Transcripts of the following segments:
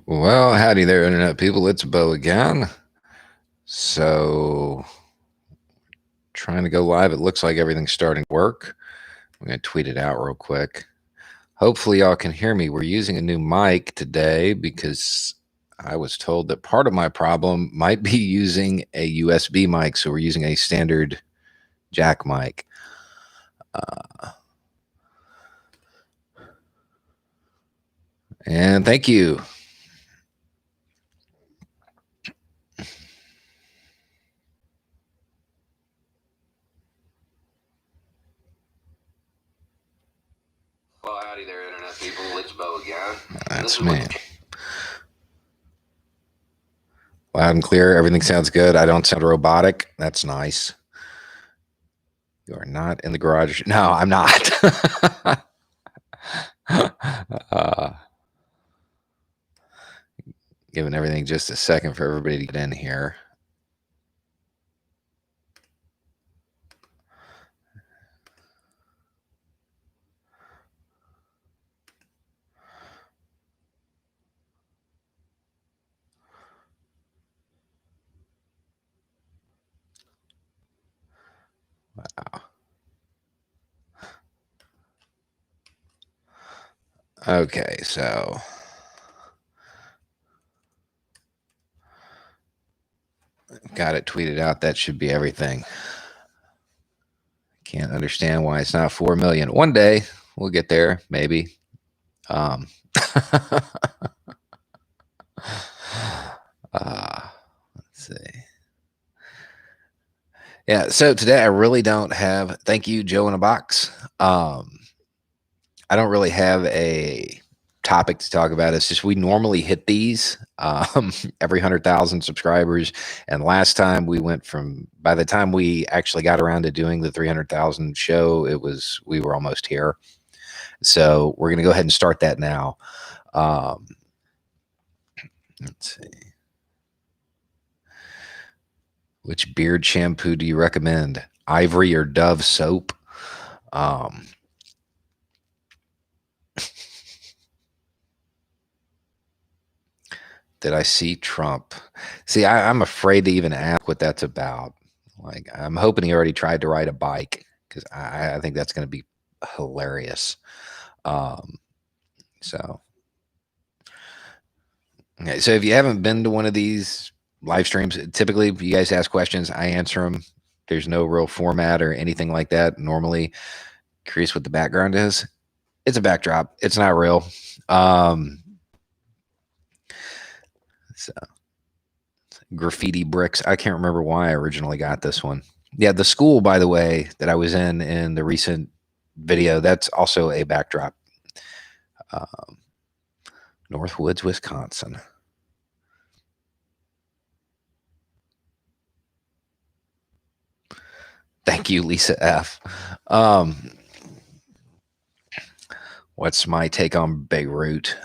Well, howdy there, Internet people. It's Bo again. So, trying to go live. It looks like everything's starting to work. I'm going to tweet it out real quick. Hopefully, y'all can hear me. We're using a new mic today because I was told that part of my problem might be using a USB mic. So, we're using a standard jack mic. And thank you. Well, howdy there, Internet people. It's Bo again. That's me. Loud and clear. Everything sounds good. I don't sound robotic. That's nice. You are not in the garage. No, I'm not. Giving everything just a second for everybody to get in here. Wow. Okay, so got it tweeted out. That should be everything. Can't understand why it's not 4 million. One day we'll get there, maybe. Let's see. Yeah, so today I really don't have, thank you, Joe in a box. I don't really have a topic to talk about. It's just we normally hit these every 100,000 subscribers. And last time we went from, by the time we actually got around to doing the 300,000 show, we were almost here. So we're going to go ahead and start that now. Let's see. Which beard shampoo do you recommend? Ivory or Dove soap? Did I see Trump? See, I'm afraid to even ask what that's about. Like, I'm hoping he already tried to ride a bike because I think that's going to be hilarious. So, okay, so if you haven't been to one of these live streams, typically you guys ask questions, I answer them. There's no real format or anything like that. Normally, curious what the background is. It's a backdrop. It's not real. So graffiti bricks. I can't remember why I originally got this one. Yeah, the school, by the way, that I was in the recent video, that's also a backdrop. Northwoods, Wisconsin. Thank you, Lisa F. What's my take on Beirut?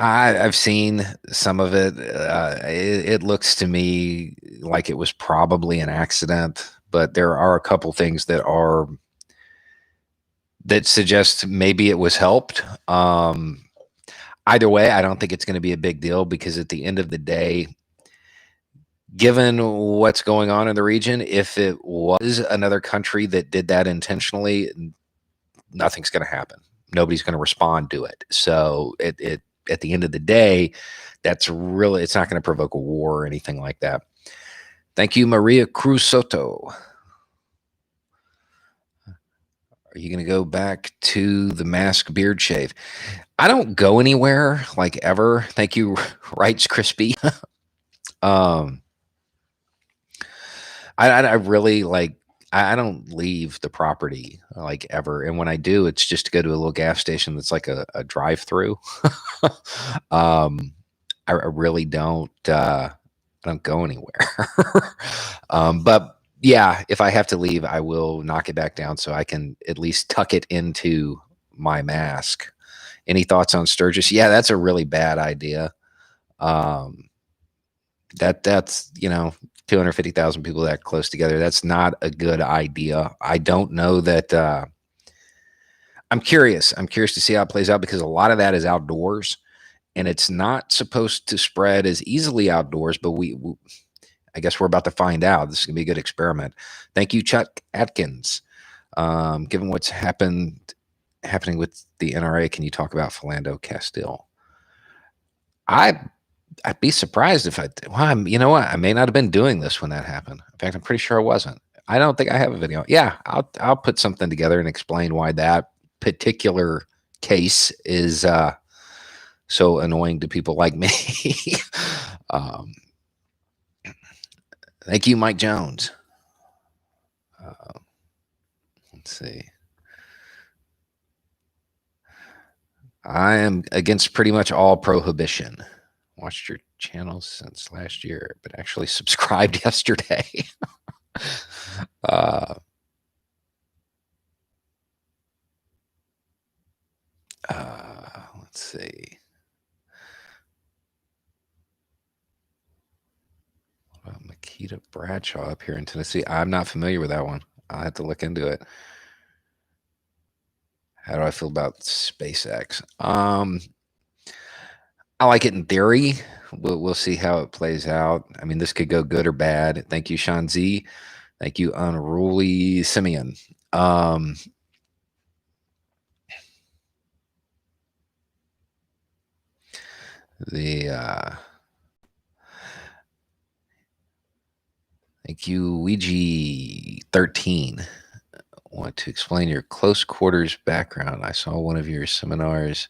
I've seen some of it. It looks to me like it was probably an accident, but there are a couple things that suggest maybe it was helped. Either way, I don't think it's going to be a big deal because at the end of the day, given what's going on in the region, if it was another country that did that intentionally, nothing's going to happen. Nobody's going to respond to it. So it at the end of the day, it's not going to provoke a war or anything like that. Thank you, Maria Cruz Soto. Are you going to go back to the mask beard shave? I don't go anywhere like ever. Thank you, Rights Crispy. I really like, I don't leave the property like ever. And when I do, it's just to go to a little gas station that's like a drive-through. I really don't go anywhere. But yeah, if I have to leave, I will knock it back down so I can at least tuck it into my mask. Any thoughts on Sturgis? Yeah, that's a really bad idea. That's 250,000 people that close together. That's not a good idea. I don't know that. I'm curious. I'm curious to see how it plays out because a lot of that is outdoors, and it's not supposed to spread as easily outdoors. But I guess we're about to find out. This is gonna be a good experiment. Thank you, Chuck Atkins. Given what's happening with the NRA, can you talk about Philando Castile? I'd be surprised if well, you know what? I may not have been doing this when that happened. In fact, I'm pretty sure I wasn't. I don't think I have a video. Yeah, I'll put something together and explain why that particular case is so annoying to people like me. um, thank you, Mike Jones. Let's see. I am against pretty much all prohibition. Watched your channel since last year, but actually subscribed yesterday. uh, let's see. Makita Bradshaw up here in Tennessee. I'm not familiar with that one. I'll have to look into it. How do I feel about SpaceX? I like it in theory. We'll see how it plays out. I mean, this could go good or bad. Thank you, Sean Z. Thank you, Unruly Simeon. Thank you, Ouija 13. Want to explain your close quarters background. I saw one of your seminars,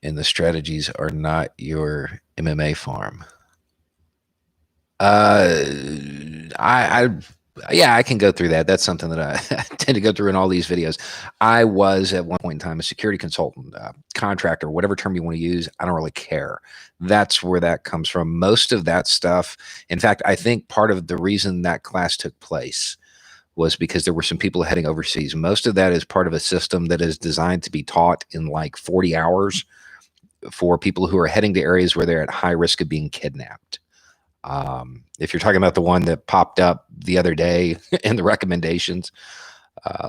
and the strategies are not your MMA farm. Yeah, I can go through that. That's something that I tend to go through in all these videos. I was at one point in time a security consultant, contractor, whatever term you want to use. I don't really care. That's where that comes from. Most of that stuff. In fact, I think part of the reason that class took place was because there were some people heading overseas. Most of that is part of a system that is designed to be taught in like 40 hours for people who are heading to areas where they're at high risk of being kidnapped. If you're talking about the one that popped up the other day in the recommendations,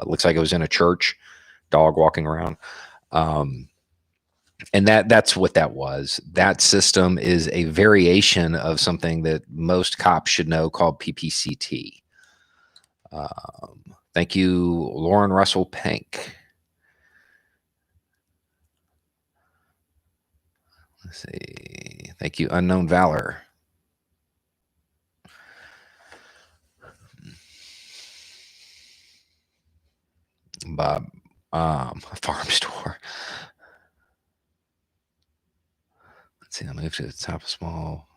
looks like it was in a church, dog walking around. And that's what that was. That system is a variation of something that most cops should know called PPCT. Thank you, Lauren Russell Pink. Let's see. Thank you, Unknown Valor. Bob, farm store. Let's see. I moved to the top of small.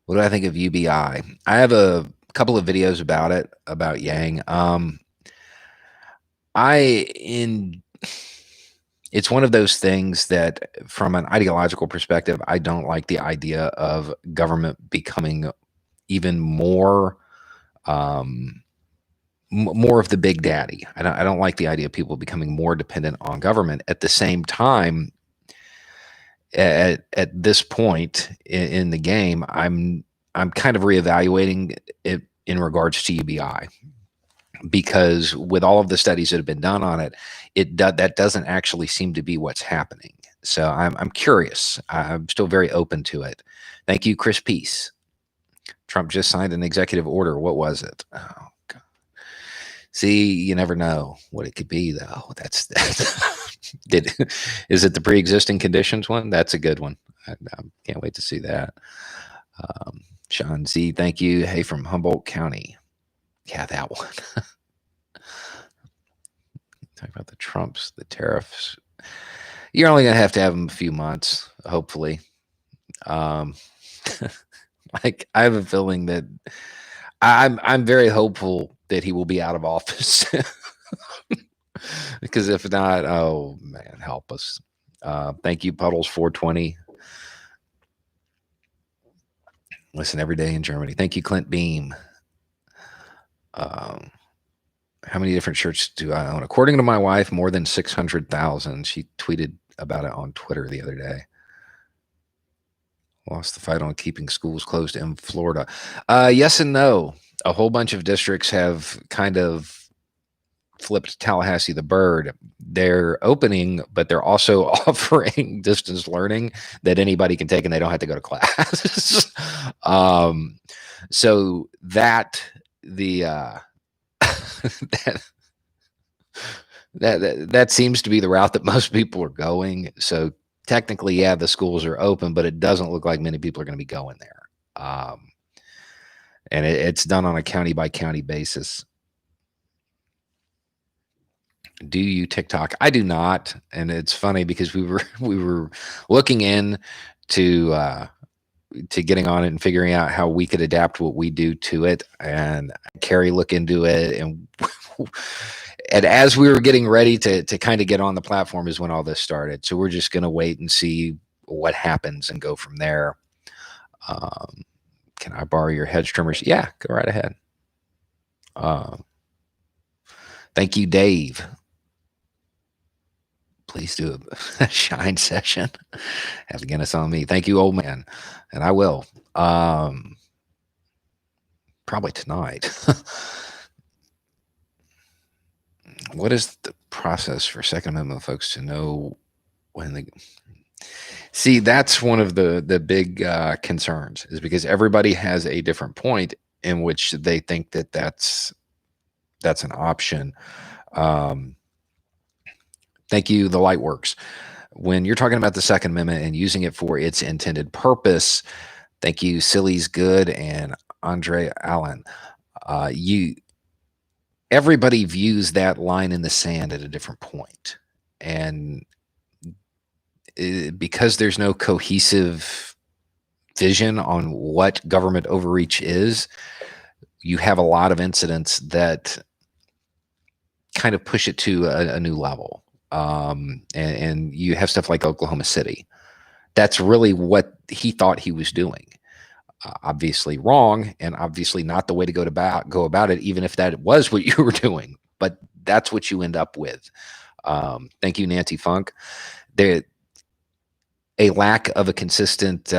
What do I think of UBI? I have a couple of videos about it, about Yang. It's one of those things that from an ideological perspective, I don't like the idea of government becoming even more more of the big daddy. I don't like the idea of people becoming more dependent on government. At the same time, at this point in the game, I'm kind of reevaluating it in regards to UBI, because with all of the studies that have been done on it, that doesn't actually seem to be what's happening. So I'm curious. I'm still very open to it. Thank you, Chris Peace. Trump just signed an executive order. What was it? Oh, God. See, you never know what it could be, though. That's is it the pre-existing conditions one? That's a good one. I can't wait to see that. Sean Z, thank you. Hey, from Humboldt County. Yeah, that one. Talk about the Trumps, the tariffs. You're only going to have them a few months, hopefully. Like, I have a feeling that I'm very hopeful that he will be out of office. Because if not, oh man, help us. Thank you, Puddles 420. Listen every day in Germany. Thank you, Clint Beam. How many different shirts do I own? According to my wife, more than 600,000. She tweeted about it on Twitter the other day. Lost the fight on keeping schools closed in Florida. Yes and no. A whole bunch of districts have kind of flipped Tallahassee the Bird, they're opening, but they're also offering distance learning that anybody can take and they don't have to go to class. So that the that, that seems to be the route that most people are going. So technically, yeah, the schools are open, but it doesn't look like many people are going to be going there. And it's done on a county by county basis. Do you TikTok? I do not, and it's funny because we were looking in to getting on it and figuring out how we could adapt what we do to it, and Carrie look into it, and and as we were getting ready to kind of get on the platform is when all this started. So we're just going to wait and see what happens and go from there. Can I borrow your hedge trimmers? Yeah, go right ahead. Thank you, Dave. Please do a shine session. Have to get us on me. Thank you, old man. And I will. Probably tonight. What is the process for Second Amendment folks to know when they see? That's one of the big concerns, is because everybody has a different point in which they think that that's an option. Thank you, the light works. When you're talking about the Second Amendment and using it for its intended purpose, thank you, Silly's Good and Andre Allen. Everybody views that line in the sand at a different point. And because there's no cohesive vision on what government overreach is, you have a lot of incidents that kind of push it to a new level. And you have stuff like Oklahoma City. That's really what he thought he was doing. Obviously wrong, and obviously not the way to go about it, even if that was what you were doing. But that's what you end up with. Thank you, Nancy Funk. A lack of a consistent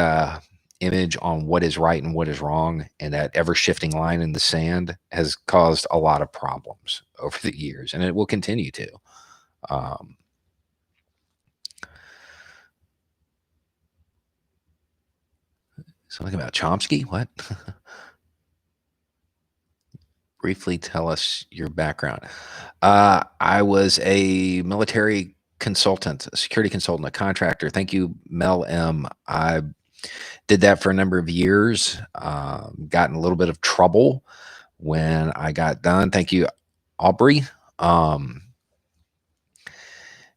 image on what is right and what is wrong, and that ever-shifting line in the sand has caused a lot of problems over the years, and it will continue to. Something about Chomsky? What? Briefly tell us your background. I was a military consultant, a security consultant, a contractor. Thank you, Mel M. I did that for a number of years. Got in a little bit of trouble when I got done. Thank you, Aubrey. And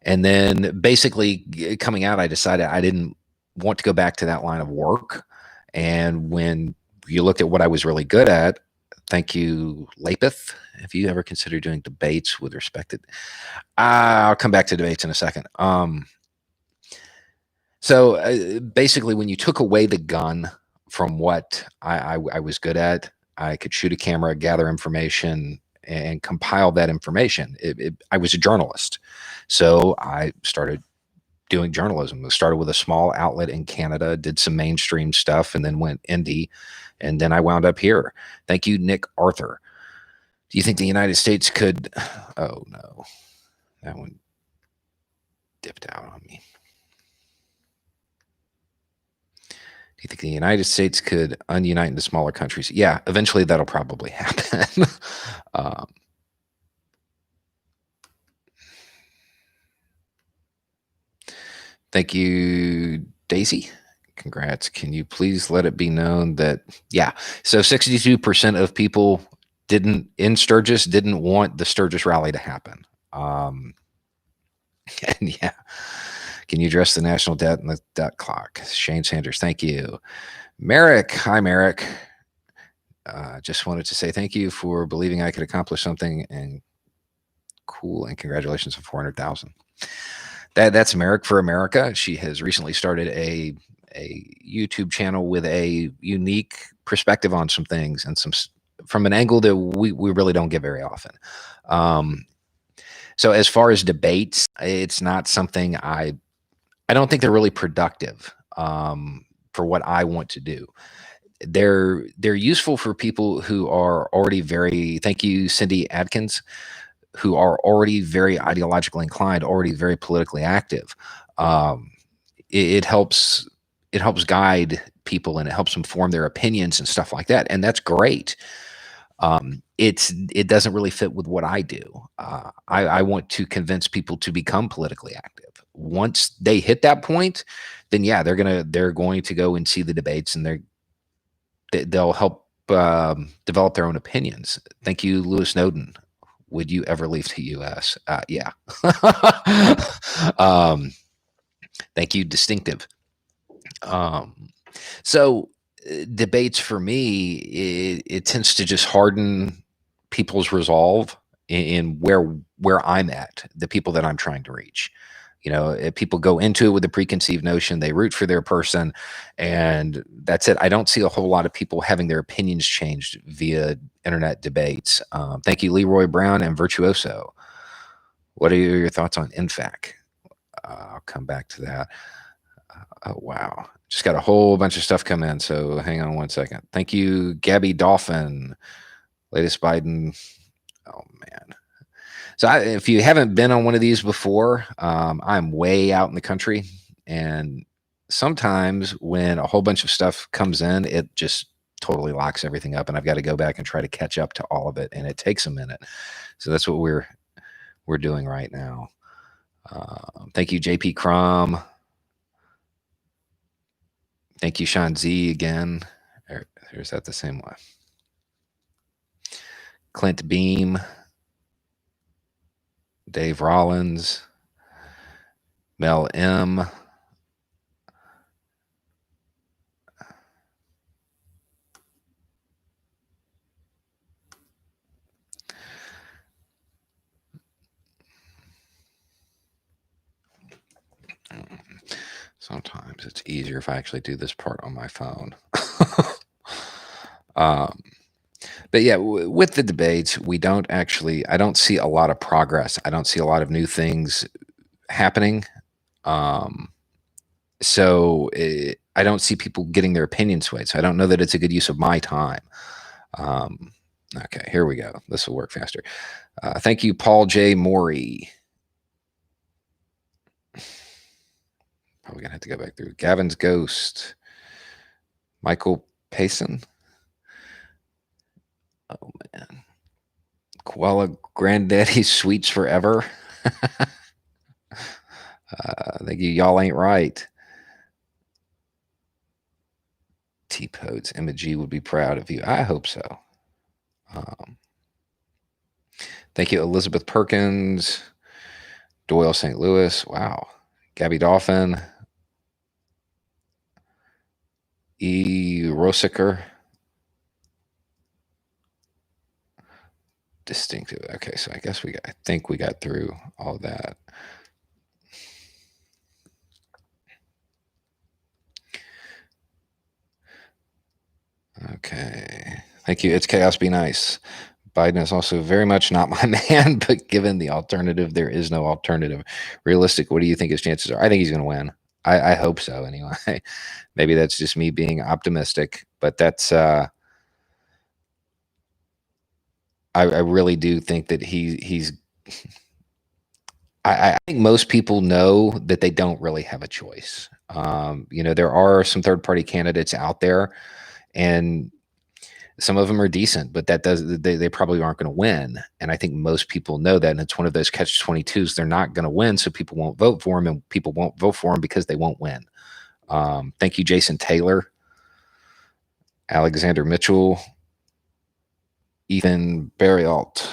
then basically coming out, I decided I didn't want to go back to that line of work. And when you looked at what I was really good at, thank you, Lapith. If you ever consider doing debates with respect to, I'll come back to debates in a second. So basically, when you took away the gun from what I was good at, I could shoot a camera, gather information, and compile that information. I was a journalist, so I started doing journalism. I started with a small outlet in Canada, did some mainstream stuff, and then went indie, and then I wound up here. Thank you, Nick Arthur. Do you think the United States could... Oh, no. That one dipped out on me. Do you think the United States could unite into smaller countries? Yeah, eventually that'll probably happen. Thank you, Daisy. Congrats. Can you please let it be known that, yeah, so 62% of people in Sturgis didn't want the Sturgis rally to happen. And yeah, can you address the national debt and the debt clock? Shane Sanders, thank you. Merrick, hi, Merrick. Just wanted to say thank you for believing I could accomplish something, and cool, and congratulations on 400,000. That's Merrick for America. She has recently started a YouTube channel with a unique perspective on some things, and from an angle that we really don't get very often. So as far as debates, it's not something I don't think they're really productive for what I want to do. They're useful for people who are already thank you, Cindy Adkins, who are already very ideologically inclined, already very politically active. It helps guide people, and it helps them form their opinions and stuff like that, and that's great. It doesn't really fit with what I do. I want to convince people to become politically active. Once they hit that point, then yeah, they're going to go and see the debates, and they'll help develop their own opinions. Thank you, Lewis Snowden. Would you ever leave the U.S.? Yeah. Thank you, Distinctive. So debates for me, it tends to just harden people's resolve in where I'm at, the people that I'm trying to reach. If people go into it with a preconceived notion, they root for their person, and that's it. I don't see a whole lot of people having their opinions changed via internet debates. Thank you, Leroy Brown and Virtuoso. What are your thoughts on INFAC? I'll come back to that. Oh, wow. Just got a whole bunch of stuff come in, so hang on one second. Thank you, Gabby Dolphin. Latest Biden. Oh, man. So if you haven't been on one of these before, I'm way out in the country, and sometimes when a whole bunch of stuff comes in, it just totally locks everything up, and I've got to go back and try to catch up to all of it, and it takes a minute. So that's what we're doing right now. Thank you, JP Crom. Thank you, Sean Z again. Or is that the same one? Clint Beam. Dave Rollins. Mel M. Sometimes it's easier if I actually do this part on my phone. But yeah, with the debates, I don't see a lot of progress. I don't see a lot of new things happening. So I don't see people getting their opinion swayed. So I don't know that it's a good use of my time. Okay, here we go. This will work faster. Thank you, Paul J. Morey. Probably gonna have to go back through. Gavin's Ghost. Michael Payson. Oh man. Koala Granddaddy's Sweets Forever. Thank you. Y'all ain't right. T-Podes. Emma G would be proud of you. I hope so. Thank you, Elizabeth Perkins. Doyle St. Louis. Wow. Gabby Dolphin. E. Rosiker. Distinctive. Okay, so I guess I think we got through all of that. Okay. Thank you. It's Chaos Be Nice. Biden is also very much not my man, but given the alternative, there is no alternative. Realistic, what do you think his chances are? I think he's going to win. I hope so anyway. Maybe that's just me being optimistic, but that's I really do think that he's I think most people know that they don't really have a choice. There are some third-party candidates out there, and some of them are decent, but they probably aren't going to win. And I think most people know that, and it's one of those catch-22s. They're not going to win, so people won't vote for them, and people won't vote for them because they won't win. Thank you, Jason Taylor, Alexander Mitchell, Ethan Barrialt.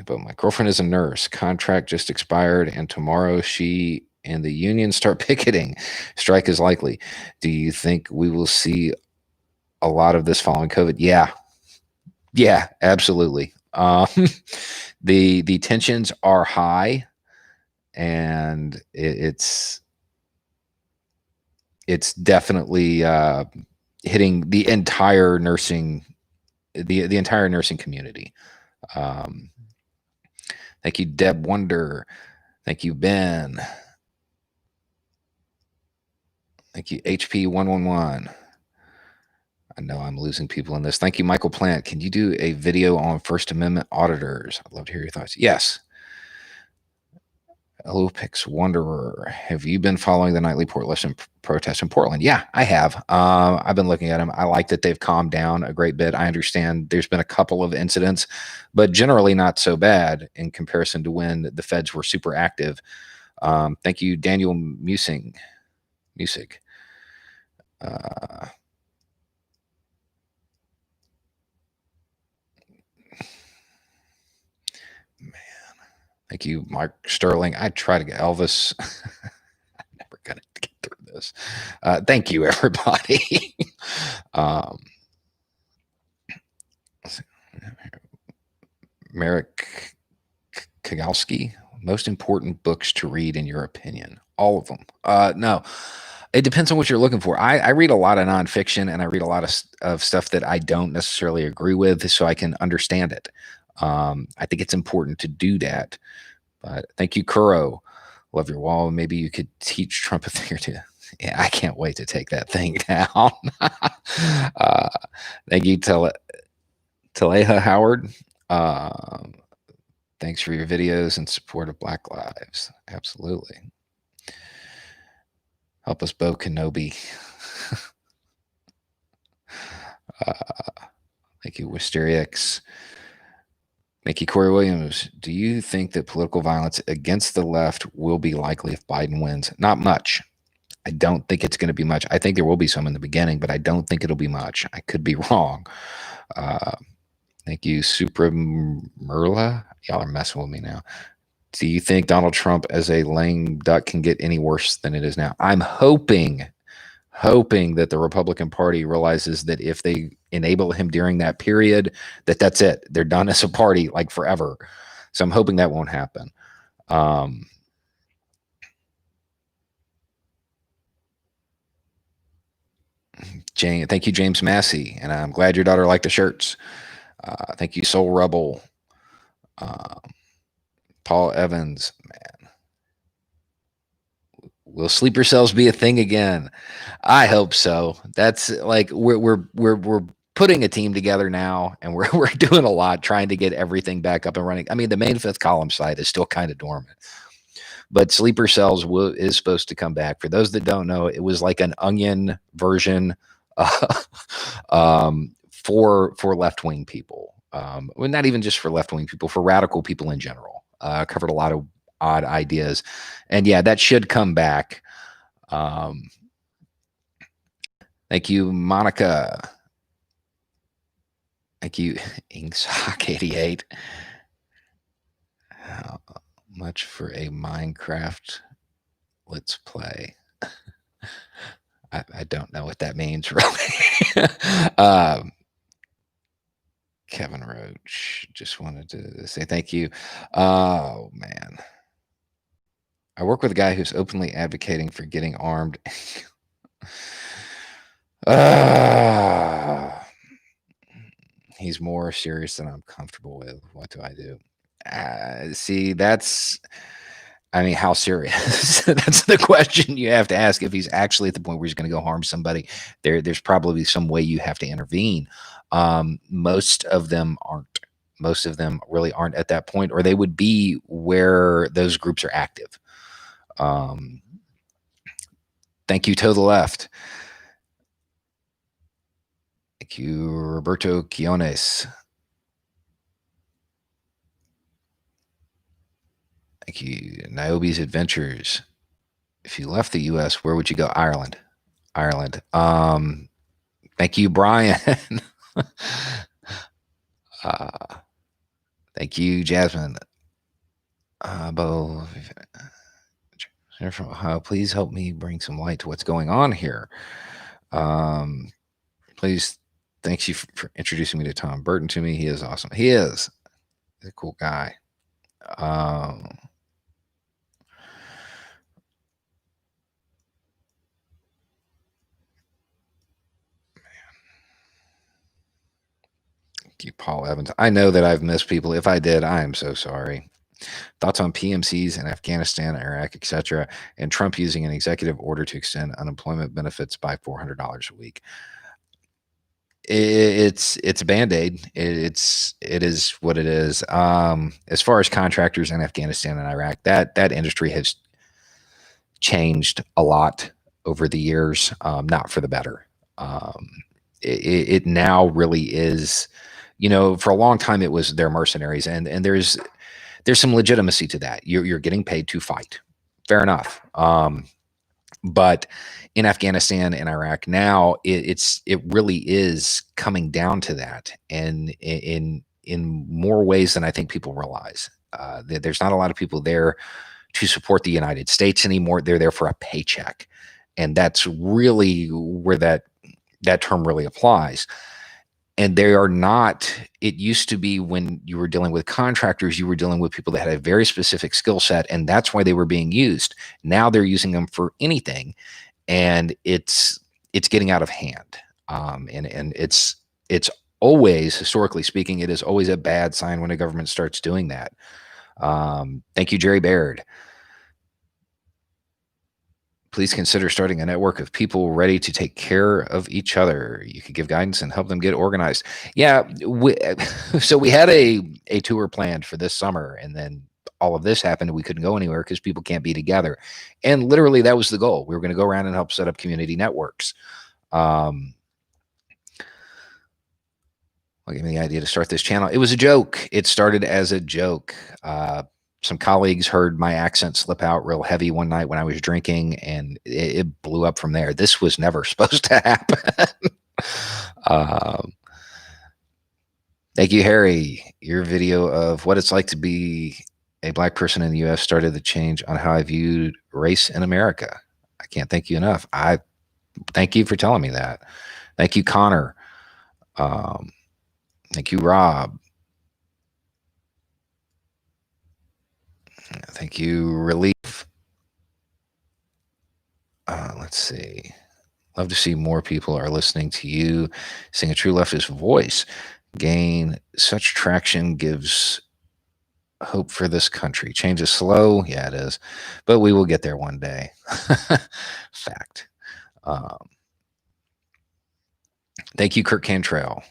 But my girlfriend is a nurse. Contract just expired, and tomorrow she and the union start picketing. Strike is likely. Do you think we will see a lot of this following COVID? Yeah, absolutely. The tensions are high, and it's definitely hitting the entire nursing community. Thank you, Deb Wonder. Thank you, Ben. Thank you, HP111. I know I'm losing people in this. Thank you, Michael Plant. Can you do a video on First Amendment auditors? I'd love to hear your thoughts. Yes. Olopix Wanderer. Have you been following the nightly Portland protests in Portland? Yeah, I have. I've been looking at them. I like that they've calmed down a great bit. I understand there's been a couple of incidents, but generally not so bad in comparison to when the feds were super active. Thank you, Daniel Musing. Music. Man, thank you, Mark Sterling. I try to get Elvis. I'm never gonna get through this. Thank you, everybody. Merrick Kowalski. Most important books to read in your opinion? All of them. No, it depends on what you're looking for. I read a lot of nonfiction and I read a lot of stuff that I don't necessarily agree with, so I can understand it. I think it's important to do that. But thank you, Kuro. Love your wall. Maybe you could teach Trump a thing or two. Yeah, I can't wait to take that thing down. Thank you, Taleha Howard. Thanks for your videos and support of Black Lives. Absolutely. Help us, Bo Kenobi. Thank you, Wisteriix. Thank you, Corey Williams. Do you think that political violence against the left will be likely if Biden wins? Not much. I don't think it's going to be much. I think there will be some in the beginning, but I don't think it'll be much. I could be wrong. Thank you, Supra Merla. Y'all are messing with me now. Do you think Donald Trump as a lame duck can get any worse than it is now? I'm hoping that the Republican Party realizes that if they enable him during that period, that's it. They're done as a party, like forever. So I'm hoping that won't happen. Jane, thank you, James Massey, and I'm glad your daughter liked the shirts. Thank you, Soul Rebel. Paul Evans, man. Will sleeper cells be a thing again? I hope so. That's like we're putting a team together now, and we're doing a lot trying to get everything back up and running. I mean, the main fifth column site is still kind of dormant, but sleeper cells is supposed to come back. For those that don't know, it was like an onion version for left-wing people. Well, not even just for left-wing people, for radical people in general. Covered a lot of odd ideas, and yeah, that should come back. Thank you, Monica. Thank you, Inksock88. How much for a Minecraft Let's Play? I don't know what that means, really. Kevin Roach, just wanted to say thank you. Oh, man. I work with a guy who's openly advocating for getting armed. He's more serious than I'm comfortable with. What do I do? See, I mean, how serious? That's the question you have to ask. If he's actually at the point where he's going to go harm somebody, there's probably some way you have to intervene. Most of them aren't. Most of them really aren't at that point, or they would be where those groups are active. Thank you, to the left. Thank you, Roberto Quiones. Thank you, Niobe's Adventures. If you left the U.S., where would you go? Ireland. Ireland. Thank you, Brian. Thank you, Jasmine. Bo, from Ohio, please help me bring some light to what's going on here. Please, thanks you for introducing me to Tom Burton to me. He is awesome. He is. He's a cool guy. Thank you, Paul Evans. I know that I've missed people. If I did, I am so sorry. Thoughts on PMCs in Afghanistan, Iraq, etc., and Trump using an executive order to extend unemployment benefits by $400 a week. It's a band-aid. It is what it is. As far as contractors in Afghanistan and Iraq, that industry has changed a lot over the years, not for the better. Um, it now really is, for a long time it was their mercenaries, and there's some legitimacy to that. You're getting paid to fight, fair enough. But in Afghanistan and Iraq now, it really is coming down to that, and in more ways than I think people realize. There's not a lot of people there to support the United States anymore. They're there for a paycheck, and that's really where that term really applies. And they are not. It used to be when you were dealing with contractors, you were dealing with people that had a very specific skill set, and that's why they were being used. Now they're using them for anything, and it's getting out of hand. And it's always, historically speaking, it is always a bad sign when a government starts doing that. Thank you, Jerry Baird. Please consider starting a network of people ready to take care of each other. You could give guidance and help them get organized. Yeah, so we had a tour planned for this summer, and then all of this happened, and we couldn't go anywhere because people can't be together. And literally, that was the goal. We were going to go around and help set up community networks. What gave me the idea to start this channel? It was a joke. It started as a joke. Some colleagues heard my accent slip out real heavy one night when I was drinking, and it blew up from there. This was never supposed to happen. Thank you, Harry. Your video of what it's like to be a Black person in the U.S. started the change on how I viewed race in America. I can't thank you enough. I thank you for telling me that. Thank you, Connor. Thank you, Rob. Thank you, Relief. Let's see. Love to see more people are listening to you sing a true leftist voice. Gain such traction gives hope for this country. Change is slow. Yeah, it is. But we will get there one day. Fact. Thank you, Kirk Cantrell.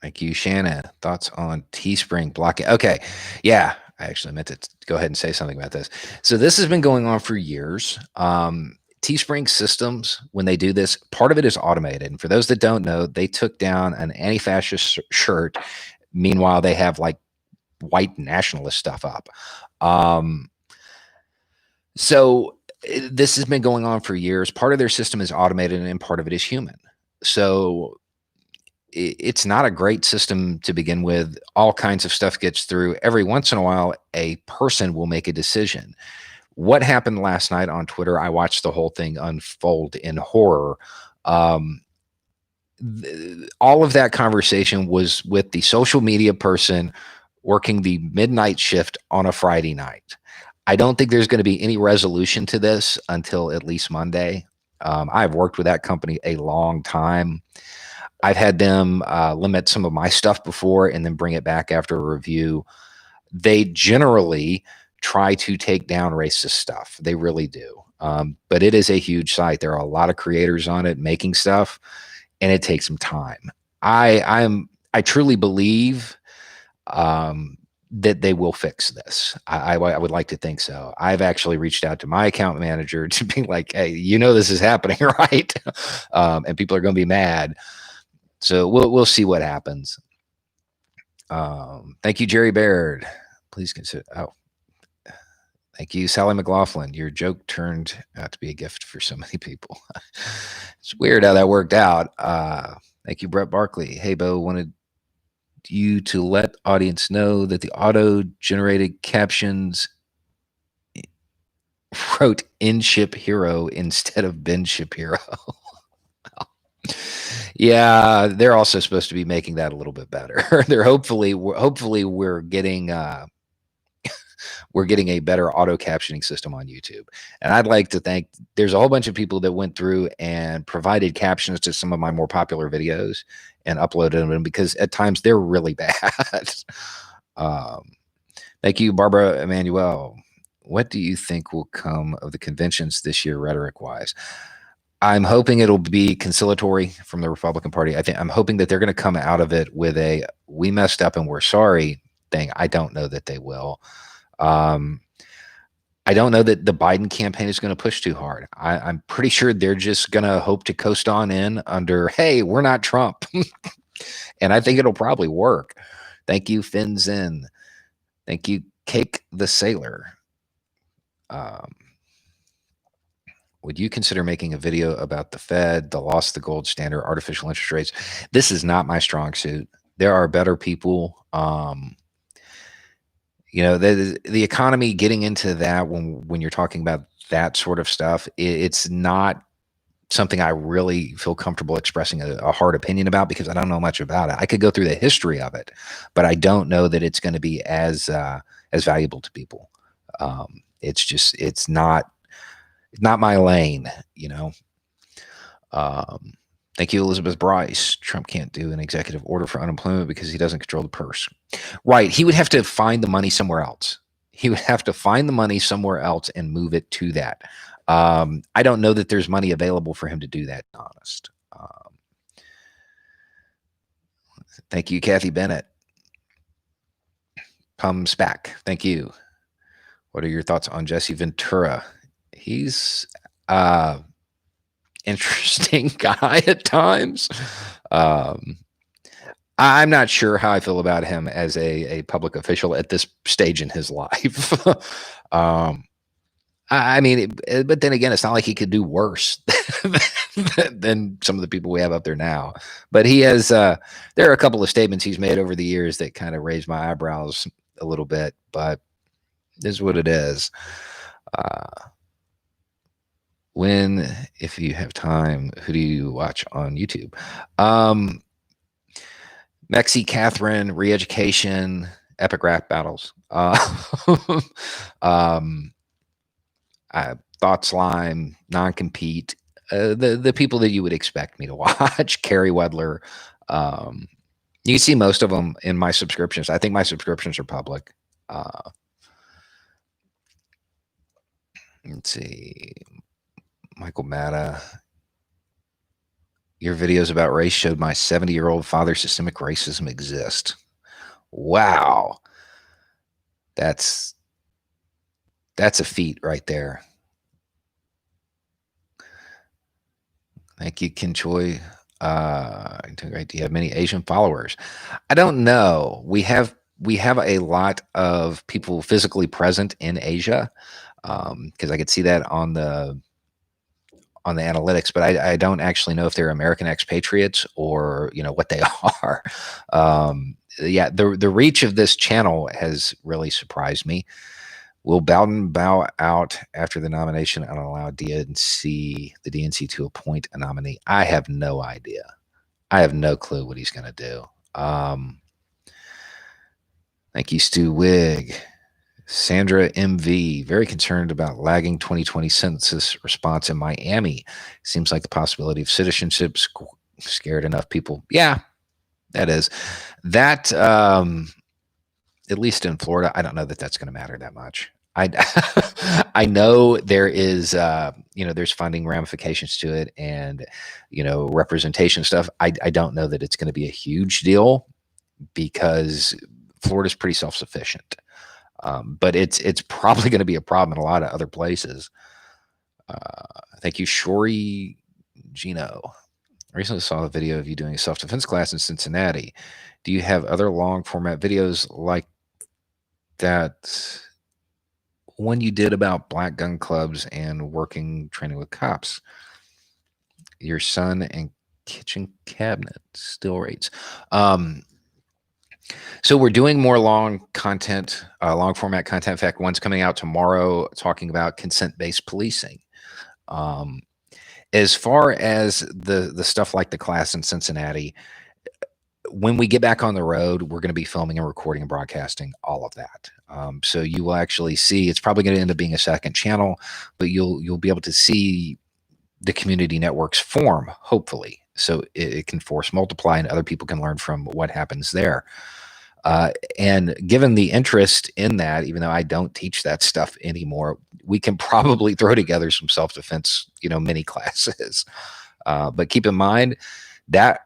Thank you, Shannon. Thoughts on Teespring blocking? Okay. Yeah, I actually meant to go ahead and say something about this. So this has been going on for years. Teespring systems, when they do this, part of it is automated. And for those that don't know, they took down an anti-fascist shirt. Meanwhile, they have like white nationalist stuff up. So this has been going on for years. Part of their system is automated and part of it is human. So it's not a great system to begin with. All kinds of stuff gets through. Every once in a while, a person will make a decision. What happened last night on Twitter, I watched the whole thing unfold in horror. All of that conversation was with the social media person working the midnight shift on a Friday night. I don't think there's going to be any resolution to this until at least Monday. I've worked with that company a long time. I've had them limit some of my stuff before and then bring it back after a review. They generally try to take down racist stuff. They really do. But it is a huge site. There are a lot of creators on it making stuff, and it takes some time. I truly believe that they will fix this. I would like to think so. I've actually reached out to my account manager to be like, hey, this is happening, right? And people are going to be mad. So we'll see what happens. Thank you, Jerry Baird. Please consider. Oh, thank you, Sally McLaughlin. Your joke turned out to be a gift for so many people. It's weird how that worked out. Thank you, Brett Barkley. Hey, Bo, wanted you to let audience know that the auto-generated captions wrote "in ship hero" instead of "Ben Shapiro." Yeah, they're also supposed to be making that a little bit better. They're hopefully we're getting a better auto captioning system on YouTube. And I'd like to thank, there's a whole bunch of people that went through and provided captions to some of my more popular videos and uploaded them because at times they're really bad. Thank you, Barbara Emanuel. What do you think will come of the conventions this year, rhetoric wise? I'm hoping it'll be conciliatory from the Republican Party. I'm hoping that they're going to come out of it with a "we messed up and we're sorry" thing. I don't know that they will. Um, I don't know that the Biden campaign is going to push too hard. I'm pretty sure they're just going to hope to coast on in under, "Hey, we're not Trump," and I think it'll probably work. Thank you, Finn Zen. Thank you, Cake the Sailor. Um, would you consider making a video about the Fed, the loss of the gold standard, artificial interest rates? This is not my strong suit. There are better people. The economy, getting into that when you're talking about that sort of stuff, it's not something I really feel comfortable expressing a hard opinion about because I don't know much about it. I could go through the history of it, but I don't know that it's going to be as valuable to people. It's not my lane, you know. Thank you, Elizabeth Bryce. Trump can't do an executive order for unemployment because he doesn't control the purse. Right. He would have to find the money somewhere else. He would have to find the money somewhere else and move it to that. I don't know that there's money available for him to do that, to be honest. Thank you, Kathy Bennett. Comes back. Thank you. What are your thoughts on Jesse Ventura? He's interesting guy at times. I'm not sure how I feel about him as a public official at this stage in his life. I mean, but then again, it's not like he could do worse than some of the people we have up there now. But he has, there are a couple of statements he's made over the years that kind of raised my eyebrows a little bit, but this is what it is. If you have time, who do you watch on YouTube? Mexi Catherine, Reeducation, Epic Rap Battles. Thought Slime, Non-Compete, the people that you would expect me to watch. Carrie Wedler. You can see most of them in my subscriptions. I think my subscriptions are public. Let's see. Michael Matta. Your videos about race showed my 70-year-old father's systemic racism exists. Wow. That's a feat right there. Thank you, Ken Choi. Do you have many Asian followers? I don't know. We have a lot of people physically present in Asia, because I could see that on the analytics, but I don't actually know if they're American expatriates or what they are. Yeah, the reach of this channel has really surprised me. Will Bowden bow out after the nomination and allow the DNC to appoint a nominee? I have no idea. I have no clue what he's going to do. Thank you, Stu Wig. Sandra MV, very concerned about lagging 2020 census response in Miami. Seems like the possibility of citizenship scared enough people. Yeah, that is. That, at least in Florida, I don't know that that's going to matter that much. I know there is, there's funding ramifications to it and, representation stuff. I don't know that it's going to be a huge deal because Florida's pretty self-sufficient. But it's probably going to be a problem in a lot of other places. Thank you, Shori Gino. I recently saw a video of you doing a self-defense class in Cincinnati. Do you have other long format videos like that one you did about black gun clubs and training with cops? Your son and kitchen cabinet still rates. So we're doing more long format content. In fact, one's coming out tomorrow talking about consent-based policing. As far as the stuff like the class in Cincinnati, when we get back on the road, we're going to be filming and recording and broadcasting all of that. So you will actually see, it's probably going to end up being a second channel, but you'll be able to see the community networks form, hopefully. So it can force multiply and other people can learn from what happens there. And given the interest in that, even though I don't teach that stuff anymore, we can probably throw together some self-defense, mini classes. But keep in mind that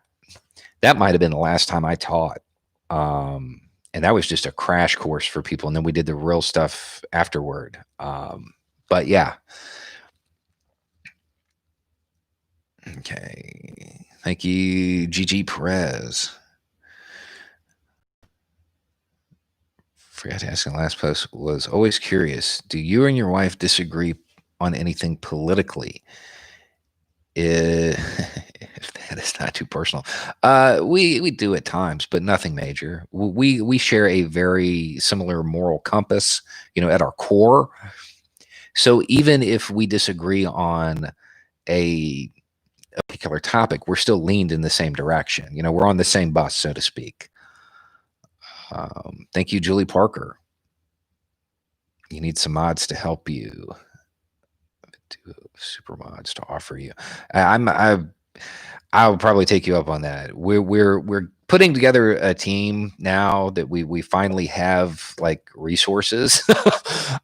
that might have been the last time I taught. And that was just a crash course for people. And then we did the real stuff afterward. But yeah. Okay. Thank you, Gigi Perez. Forgot to ask in the last post, was always curious. Do you and your wife disagree on anything politically? If that is not too personal, we do at times, but nothing major. We share a very similar moral compass, at our core. So even if we disagree on a particular topic, we're still leaned in the same direction. We're on the same bus, so to speak. Thank you, Julie Parker. You need some mods to help you. Super mods to offer you. I'll probably take you up on that. We're putting together a team now that we finally have like resources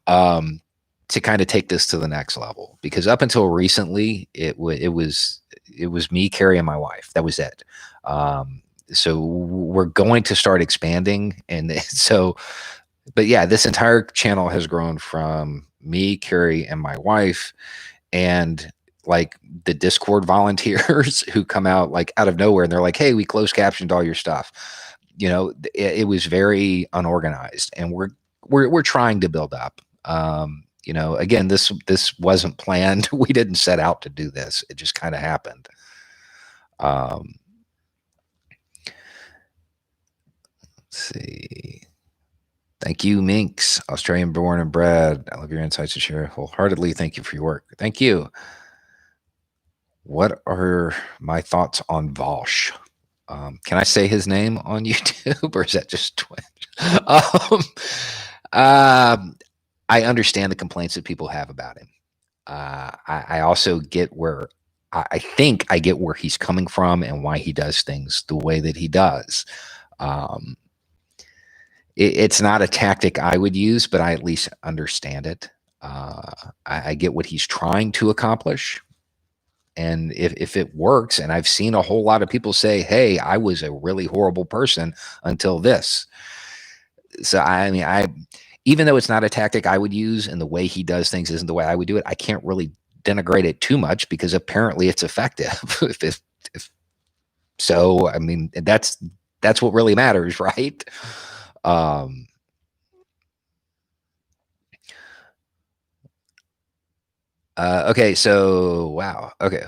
to kind of take this to the next level. Because up until recently, it was me, Carrie, and my wife. That was it. So we're going to start expanding, and so. But yeah, this entire channel has grown from me, Carrie, and my wife, and like the Discord volunteers who come out like out of nowhere and they're like, "Hey, we closed captioned all your stuff." It was very unorganized, and we're trying to build up. Again, this wasn't planned. We didn't set out to do this. It just kind of happened. Let's see. Thank you, Minx, Australian born and bred. I love your insights and share wholeheartedly. Thank you for your work. Thank you. What are my thoughts on Vosh? Can I say his name on YouTube, or is that just Twitch? I understand the complaints that people have about him. I also get where I think I get where he's coming from and why he does things the way that he does. It's not a tactic I would use, but I at least understand it. I get what he's trying to accomplish. And if it works, and I've seen a whole lot of people say, "Hey, I was a really horrible person until this." So I mean, even though it's not a tactic I would use and the way he does things isn't the way I would do it, I can't really denigrate it too much because apparently it's effective. So, I mean, that's what really matters, right? Okay, so wow. Okay,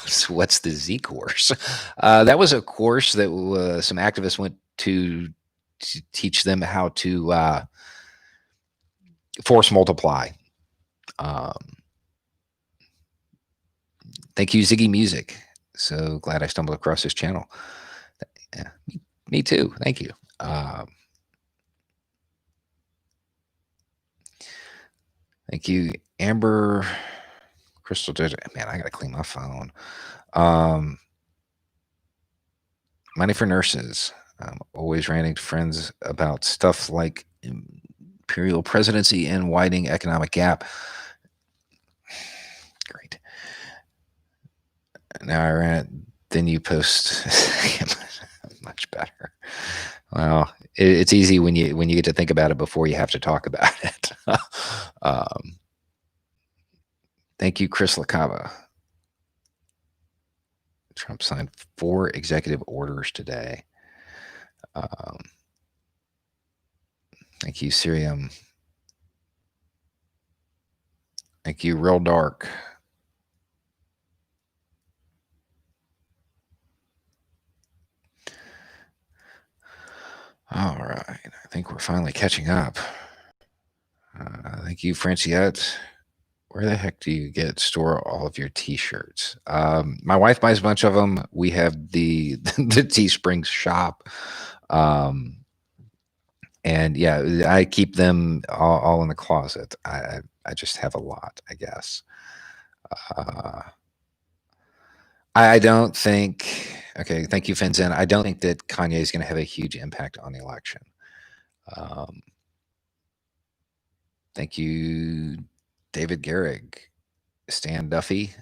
so what's the Z course? That was a course that some activists went to teach them how to force multiply. Thank you, Ziggy Music. So glad I stumbled across this channel. Yeah, me too. Thank you. Thank you, Amber. Crystal did. Man, I gotta clean my phone. Money for nurses. I'm always ranting to friends about stuff like imperial presidency and widening economic gap. Great. Now I rant, then you post. Much better. Well, it's easy when you get to think about it before you have to talk about it. Thank you, Chris LaCava. Trump signed 4 executive orders today. Thank you, Sirium. Thank you, Real Dark. All right. I think we're finally catching up. Thank you, Franciette. Where the heck do you store all of your t-shirts? My wife buys a bunch of them. We have the Teespring shop. And yeah, I keep them all in the closet. I just have a lot, I guess. I don't think, Okay, thank you, Finzen. I don't think that Kanye is going to have a huge impact on the election. Thank you, David Garrig, Stan Duffy.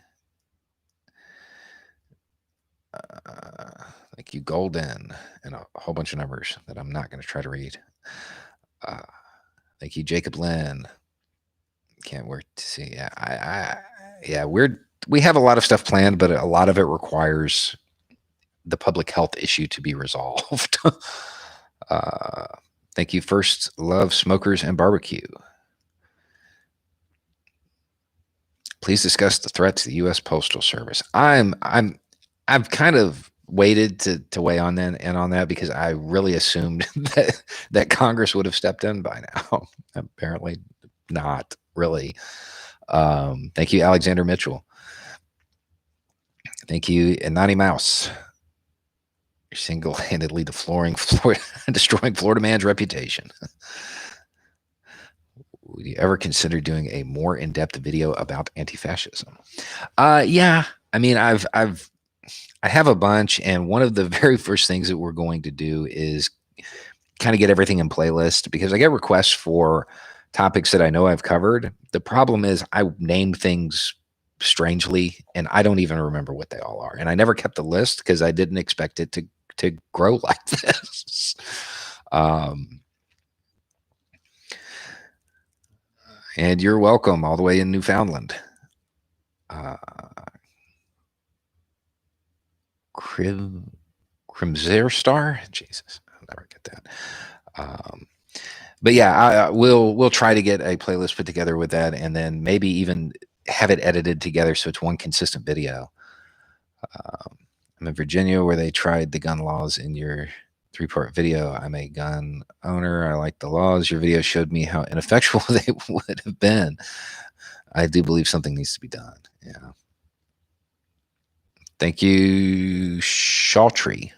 Thank you, Golden, and a whole bunch of numbers that I'm not going to try to read. Thank you, Jacob Lynn. Can't wait to see. Yeah, we have a lot of stuff planned, but a lot of it requires the public health issue to be resolved. Thank you, First Love Smokers and Barbecue. Please discuss the threat to the U.S. Postal Service. I've kind of waited to weigh on that because I really assumed that Congress would have stepped in by now. Apparently not really. Thank you, Alexander Mitchell. Thank you, Nani Mouse. You're single-handedly destroying Florida man's reputation. Would you ever consider doing a more in-depth video about anti-fascism? Yeah, I mean, I have a bunch, and one of the very first things that we're going to do is kind of get everything in playlist, because I get requests for topics that I know I've covered. The problem is I name things strangely, and I don't even remember what they all are. And I never kept a list because I didn't expect it to grow like this. And you're welcome all the way in Newfoundland. Crimzer Star? Jesus, I'll never get that. But yeah, we'll try to get a playlist put together with that, and then maybe even have it edited together so it's one consistent video. I'm in Virginia, where they tried the gun laws in your 3-part video. I'm a gun owner. I like the laws. Your video showed me how ineffectual they would have been. I do believe something needs to be done. Yeah. Thank you, Shawtree.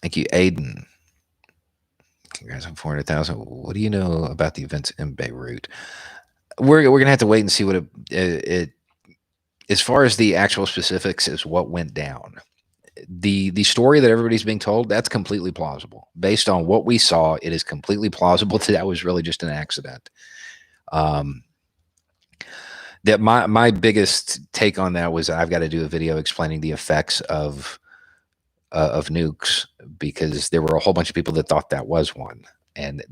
Thank you, Aiden. Congrats on 400,000. What do you know about the events in Beirut? We're going to have to wait and see what it as far as the actual specifics is what went down. The story that everybody's being told, that's completely plausible. Based on what we saw, it is completely plausible that was really just an accident. That my biggest take on that was I've got to do a video explaining the effects of nukes, because there were a whole bunch of people that thought that was one, and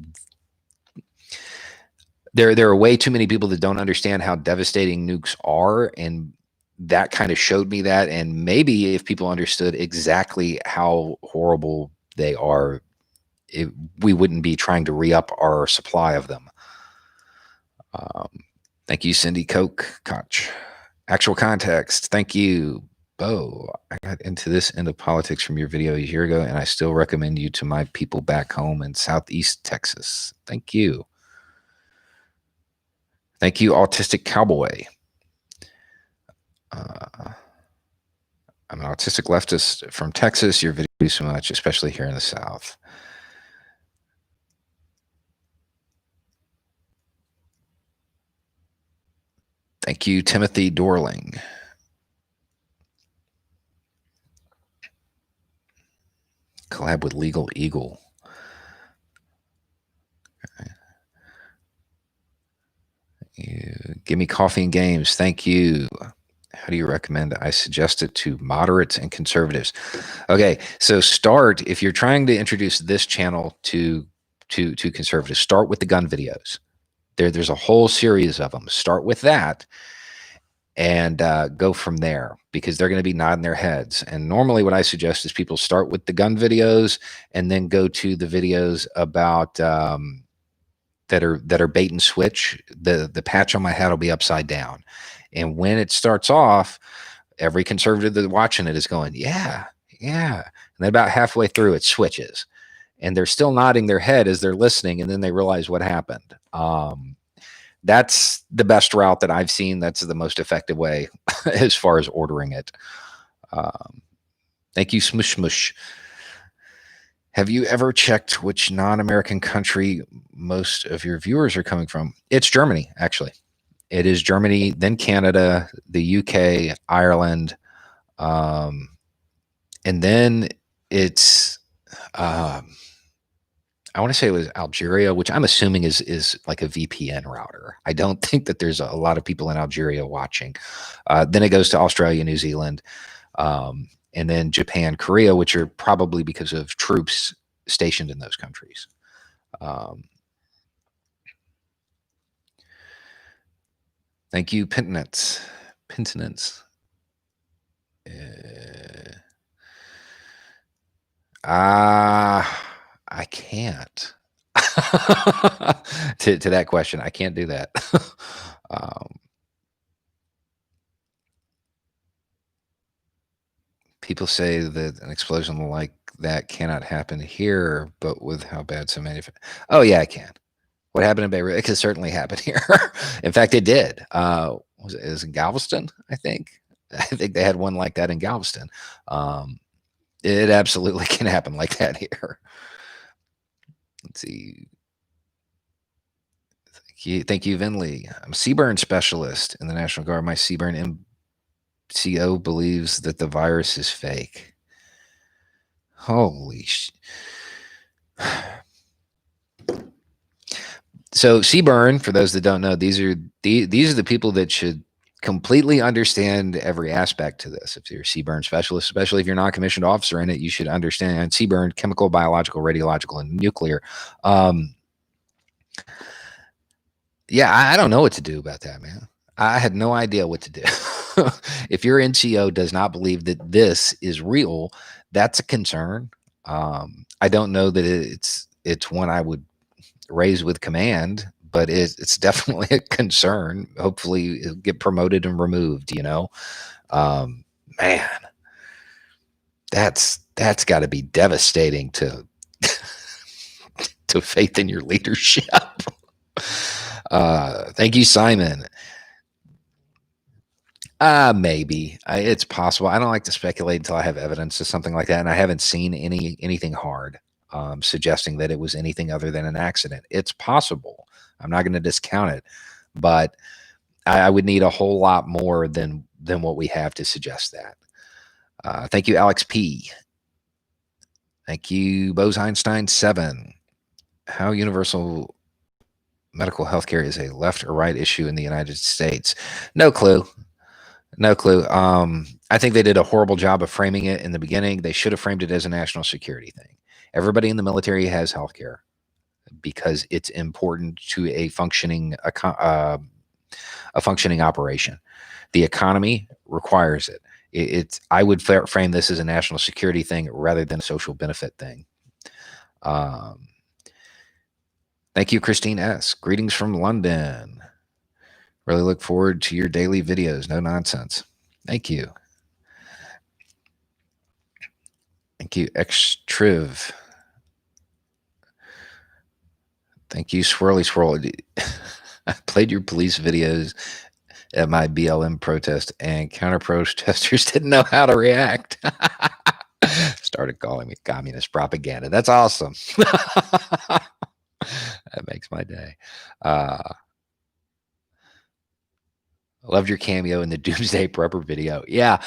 there are way too many people that don't understand how devastating nukes are, and that kind of showed me that. And maybe if people understood exactly how horrible they are, we wouldn't be trying to re-up our supply of them. Thank you, Cindy Koch. Actual context. Thank you, Bo. I got into this end of politics from your video a year ago, and I still recommend you to my people back home in Southeast Texas. Thank you. Thank you, Autistic Cowboy. I'm an autistic leftist from Texas. Your video do so much, especially here in the South. Thank you, Timothy Dorling. Collab with Legal Eagle. Okay. Give me coffee and games. Thank you. How do you recommend I suggest it to moderates and conservatives? Okay, so start, if you're trying to introduce this channel to conservatives, start with the gun videos. There's a whole series of them. Start with that and go from there, because they're going to be nodding their heads. And normally what I suggest is people start with the gun videos and then go to the videos about that are bait and switch. The patch on my head will be upside down. And when it starts off, every conservative that's watching it is going, yeah. And then about halfway through, it switches. And they're still nodding their head as they're listening, and then they realize what happened. That's the best route that I've seen. That's the most effective way as far as ordering it. Thank you, Smush Smush. Have you ever checked which non-American country most of your viewers are coming from? It's Germany, actually. It is Germany, then Canada, the UK, Ireland, and then it's I want to say it was Algeria, which I'm assuming is like a VPN router. I don't think that there's a lot of people in Algeria watching. Then it goes to Australia, New Zealand, and then Japan, Korea, which are probably because of troops stationed in those countries. Thank you, Penitence. Penitence. I can't. to that question, I can't do that. People say that an explosion like that cannot happen here, but with how bad some oh yeah, it can. What happened in Beirut? It could certainly happen here. In fact, it did. Was it was in Galveston? I think. I think they had one like that in Galveston. It absolutely can happen like that here. Let's see. Thank you, Vinley. I'm a CBRN specialist in the National Guard. My CBRN MCO believes that the virus is fake. Holy sh! So CBRN, for those that don't know, these are the people that should completely understand every aspect to this. If you're a CBRN specialist, especially if you're not a commissioned officer in it, you should understand CBRN: chemical, biological, radiological, and nuclear. Yeah, I don't know what to do about that, man. I had no idea what to do. If your NCO does not believe that this is real, that's a concern. I don't know that it's one I would raise with command, but it's definitely a concern. Hopefully, it'll get promoted and removed. Man, that's got to be devastating to to faith in your leadership. Thank you, Simon. Maybe it's possible. I don't like to speculate until I have evidence of something like that, and I haven't seen anything hard suggesting that it was anything other than an accident. It's possible. I'm not going to discount it, but I would need a whole lot more than what we have to suggest that. Thank you, Alex P. Thank you, Bose Einstein 7. How universal medical health care is a left or right issue in the United States? No clue. No clue. I think they did a horrible job of framing it in the beginning. They should have framed it as a national security thing. Everybody in the military has health care because it's important to a functioning operation. The economy requires it. I would frame this as a national security thing rather than a social benefit thing. Thank you, Christine S. Greetings from London. Really look forward to your daily videos. No nonsense. Thank you. Thank you, Xtriv. Thank you, Swirly Swirl. I played your police videos at my BLM protest, and counter protesters didn't know how to react. Started calling me communist propaganda. That's awesome. That makes my day. Loved your cameo in the Doomsday Prepper video. Yeah.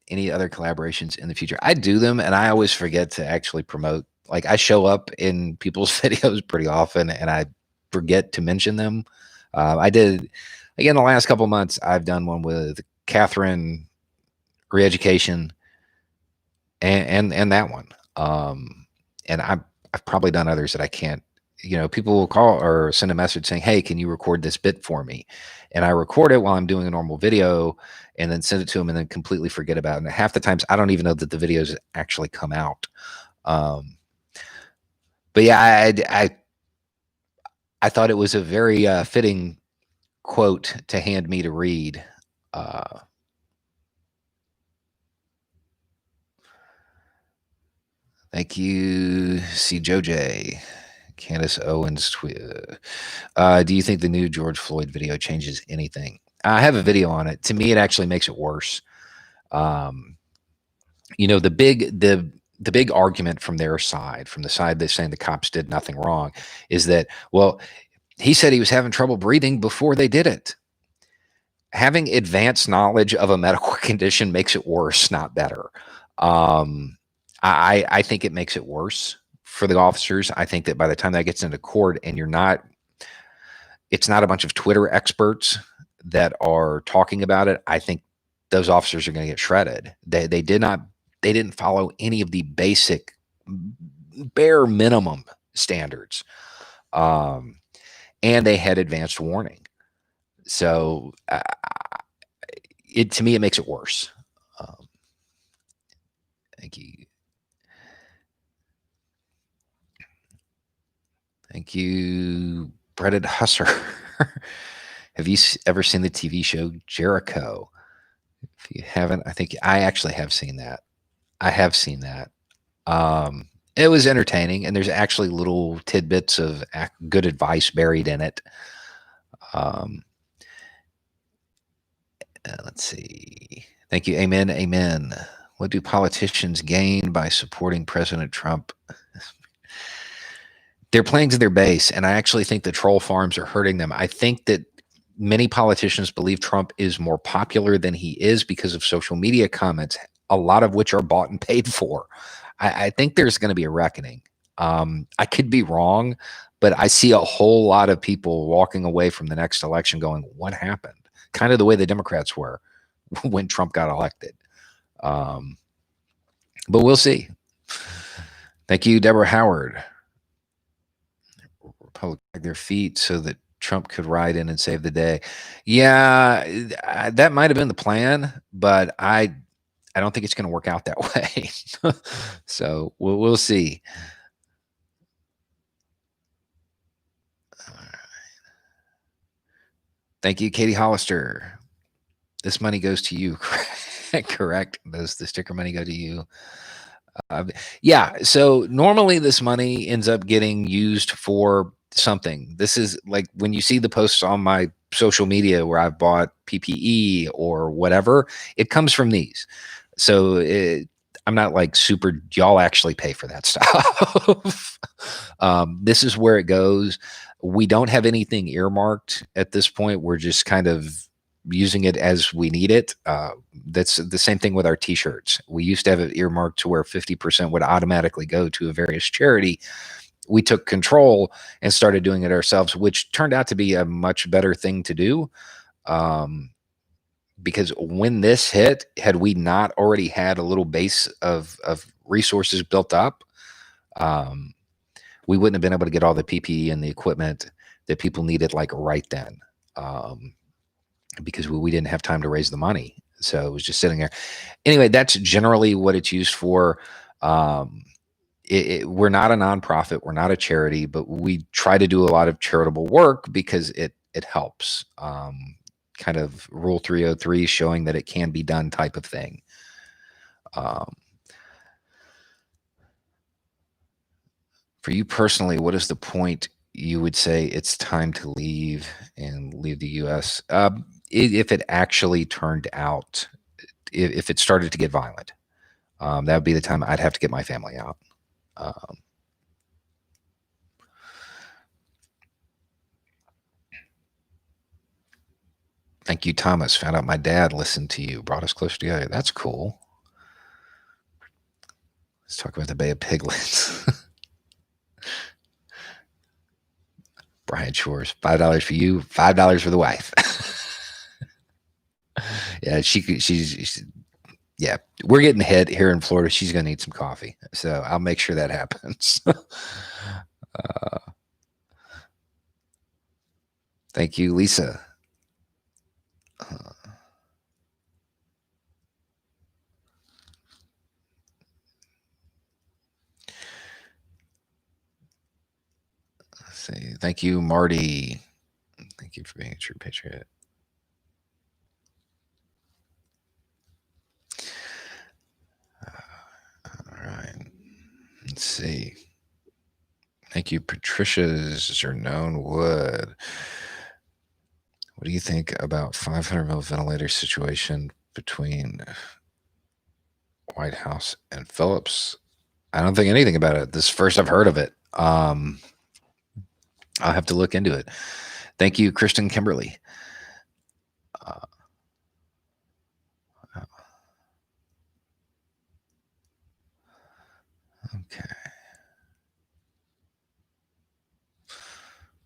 Any other collaborations in the future? I do them, and I always forget to actually promote. Like, I show up in people's videos pretty often, and I forget to mention them. I did, again, the last couple months, I've done one with Catherine, Reeducation, and that one. And I've probably done others that I can't. People will call or send a message saying, hey, can you record this bit for me? And I record it while I'm doing a normal video and then send it to them and then completely forget about it. And half the times I don't even know that the videos actually come out. But yeah, I thought it was a very fitting quote to hand me to read. Thank you, CJJ. Candace Owens tweet. Do you think the new George Floyd video changes anything? I have a video on it. To me, it actually makes it worse. The big argument from their side, from the side that's saying the cops did nothing wrong, is that, well, he said he was having trouble breathing before they did it. Having advanced knowledge of a medical condition makes it worse, not better. I think it makes it worse for the officers. I think that by the time that gets into court and it's not a bunch of Twitter experts that are talking about it, I think those officers are going to get shredded. They didn't follow any of the basic bare minimum standards. And they had advanced warning. So to me, it makes it worse. Thank you. Thank you, Breaded Husser. Have you ever seen the TV show Jericho? If you haven't, I think I actually have seen that. I have seen that. It was entertaining, and there's actually little tidbits of good advice buried in it. Let's see. Thank you. Amen. Amen. What do politicians gain by supporting President Trump? They're playing to their base, and I actually think the troll farms are hurting them. I think that many politicians believe Trump is more popular than he is because of social media comments, a lot of which are bought and paid for. I think there's going to be a reckoning. I could be wrong, but I see a whole lot of people walking away from the next election going, what happened? Kind of the way the Democrats were when Trump got elected. But we'll see. Thank you, Deborah Howard. Republicans drag their feet so that Trump could ride in and save the day. Yeah, that might have been the plan, but I don't think it's going to work out that way. So we'll see. Thank you, Katie Hollister. This money goes to you, correct? Does the sticker money go to you? Yeah. So normally this money ends up getting used for something. This is like when you see the posts on my social media where I've bought PPE or whatever, it comes from these. So I'm not like super, y'all actually pay for that stuff. This is where it goes. We don't have anything earmarked at this point. We're just kind of using it as we need it. That's the same thing with our t-shirts. We used to have it earmarked to where 50% would automatically go to a various charity. We took control and started doing it ourselves, which turned out to be a much better thing to do. Because when this hit, had we not already had a little base of resources built up, we wouldn't have been able to get all the PPE and the equipment that people needed like right then. Because we didn't have time to raise the money. So it was just sitting there. Anyway, that's generally what it's used for. We're not a nonprofit. We're not a charity, but we try to do a lot of charitable work because it helps. Kind of Rule 303 showing that it can be done type of thing. For you personally, what is the point you would say it's time to leave the U.S.? If it actually turned out, if it started to get violent, that would be the time I'd have to get my family out. Thank you, Thomas. Found out my dad listened to you, brought us closer together. That's cool. Let's talk about the Bay of Piglets. Brian Shores, $5 for you, $5 for the wife. Yeah, she's yeah, we're getting hit here in Florida. She's going to need some coffee. So I'll make sure that happens. Thank you, Lisa. Let's see. Thank you, Marty. Thank you for being a true patriot. All right. Let's see. Thank you, Patricia Zernon Wood. What do you think about 500 mil ventilator situation between White House and Phillips? I don't think anything about it. This is first I've heard of it. I'll have to look into it. Thank you, Kristen Kimberly. Okay.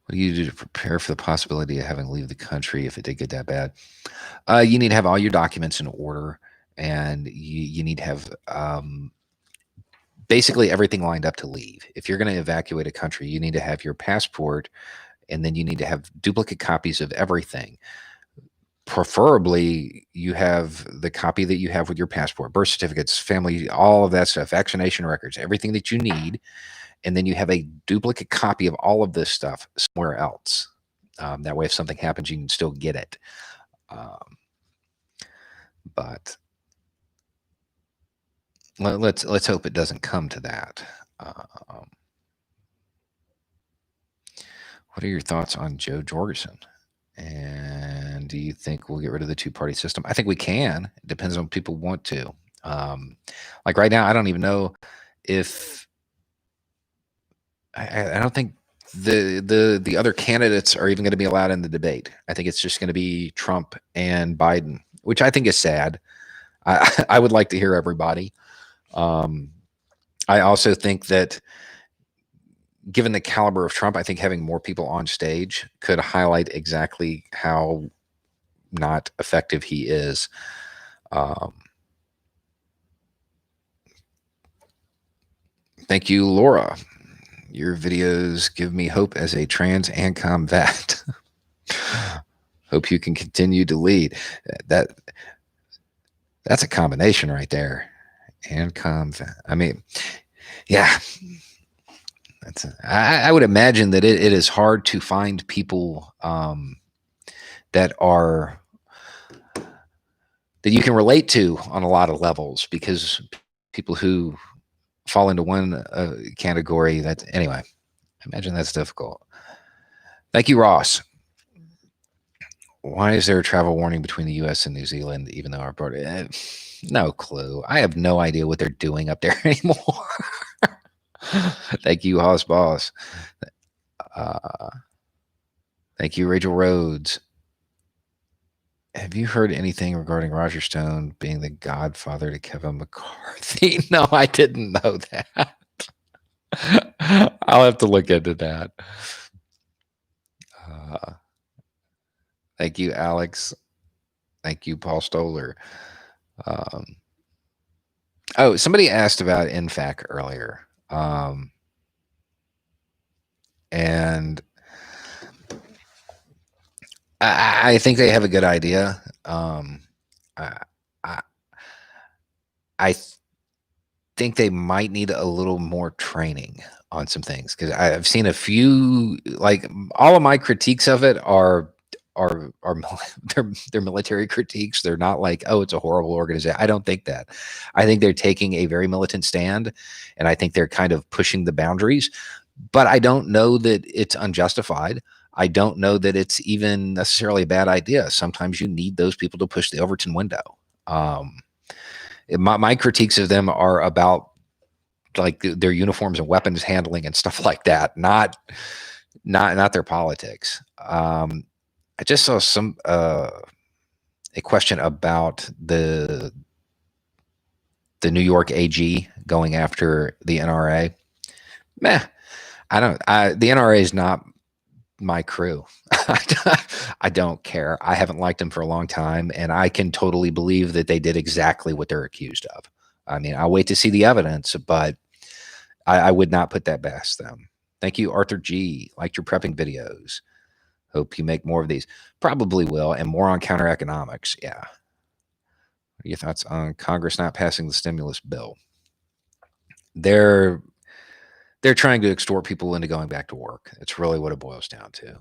What do you do to prepare for the possibility of having to leave the country if it did get that bad? You need to have all your documents in order, and you need to have basically everything lined up to leave. If you're going to evacuate a country, you need to have your passport, and then you need to have duplicate copies of everything. Preferably, you have the copy that you have with your passport, birth certificates, family, all of that stuff, vaccination records, everything that you need. And then you have a duplicate copy of all of this stuff somewhere else. That way, if something happens, you can still get it. But let's hope it doesn't come to that. What are your thoughts on Joe Jorgensen? And do you think we'll get rid of the two-party system? I think we can. It depends on people want to. Like right now, I don't even know if I don't think the other candidates are even going to be allowed in the debate. I think it's just going to be Trump and Biden, which I think is sad. I would like to hear everybody. I also think that given the caliber of Trump, I think having more people on stage could highlight exactly how not effective he is. Thank you, Laura. Your videos give me hope as a trans ANCOM vet. Hope you can continue to lead. That's a combination right there. ANCOM vet. I mean, yeah. I would imagine that it is hard to find people that are that you can relate to on a lot of levels, because people who fall into one category, that anyway, I imagine that's difficult. Thank you, Ross. Why is there a travel warning between the U.S. and New Zealand, even though our border? No clue. I have no idea what they're doing up there anymore. Thank you, Hoss Boss. Thank you, Rachel Rhodes. Have you heard anything regarding Roger Stone being the godfather to Kevin McCarthy? No, I didn't know that. I'll have to look into that. Thank you, Alex. Thank you, Paul Stoller. Oh, somebody asked about NFAC earlier. And I think they have a good idea. I, I think they might need a little more training on some things, because I've seen a few, like all of my critiques of it are they're military critiques. They're not like, oh, it's a horrible organization. I don't think that. I think they're taking a very militant stand, and I think they're kind of pushing the boundaries. But I don't know that it's unjustified. I don't know that it's even necessarily a bad idea. Sometimes you need those people to push the Overton window. My critiques of them are about like their uniforms and weapons handling and stuff like that, not their politics. I just saw a question about the New York AG going after the NRA. Meh, the NRA is not my crew. I don't care. I haven't liked them for a long time, and I can totally believe that they did exactly what they're accused of. I mean, I'll wait to see the evidence, but I would not put that past them. Thank you, Arthur G. Liked your prepping videos. Hope you make more of these. Probably will, and more on counter economics. Yeah. What are your thoughts on Congress not passing the stimulus bill? They're trying to extort people into going back to work. It's really what it boils down to.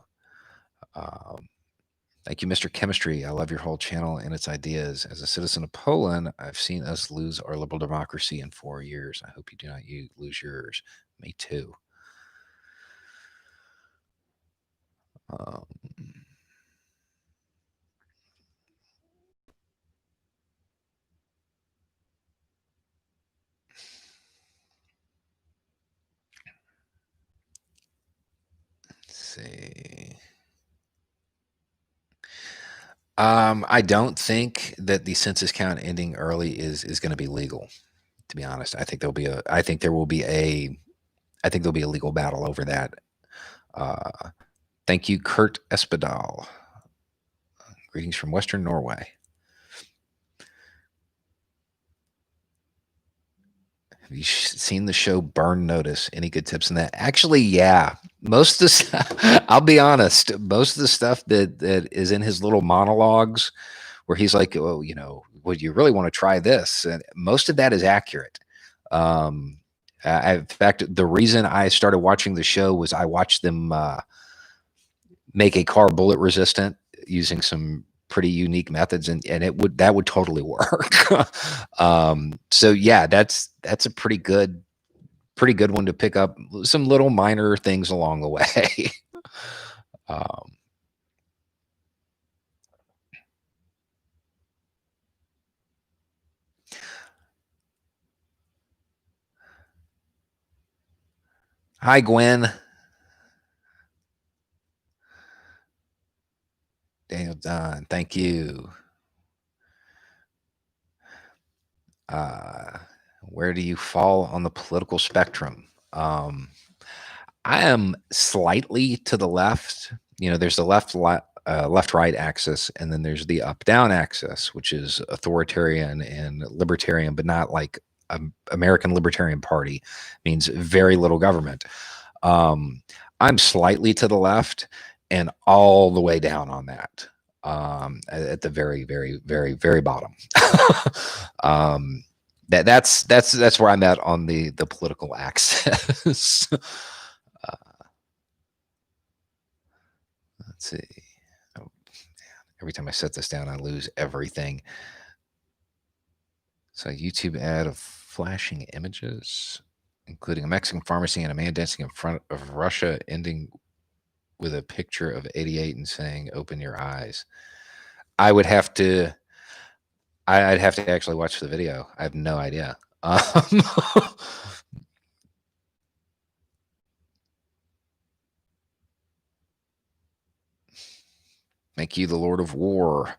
Thank you, Mr. Chemistry. I love your whole channel and its ideas. As a citizen of Poland, I've seen us lose our liberal democracy in 4 years. I hope you do not lose yours. Me too. Let's see. I don't think that the census count ending early is going to be legal. To be honest, I think there will be a I think there'll be a legal battle over that. Uh, Thank you, Kurt Espedal. Greetings from Western Norway. Have you seen the show Burn Notice? Any good tips in that? Actually, yeah. Most of the stuff, I'll be honest, most of the stuff that is in his little monologues where he's like, oh, would you really want to try this? And most of that is accurate. Um, in fact, the reason I started watching the show was I watched them make a car bullet resistant using some pretty unique methods, and that would totally work. So yeah, that's a pretty good one to pick up some little minor things along the way. um, Hi, Gwen. Daniel Dunn, thank you. Uh, where do you fall on the political spectrum? I am slightly to the left. There's the left right axis, and then there's the up down axis, which is authoritarian and libertarian, but not like American Libertarian Party, means very little government. I'm slightly to the left and all the way down on that, at the very, very, very, very bottom. um, that's where I'm at on the political axis. Let's see. Oh, every time I set this down, I lose everything. So YouTube ad of flashing images, including a Mexican pharmacy and a man dancing in front of Russia, ending with a picture of 88 and saying, "Open your eyes." I would have to. I'd have to actually watch the video. I have no idea. Make you the Lord of War.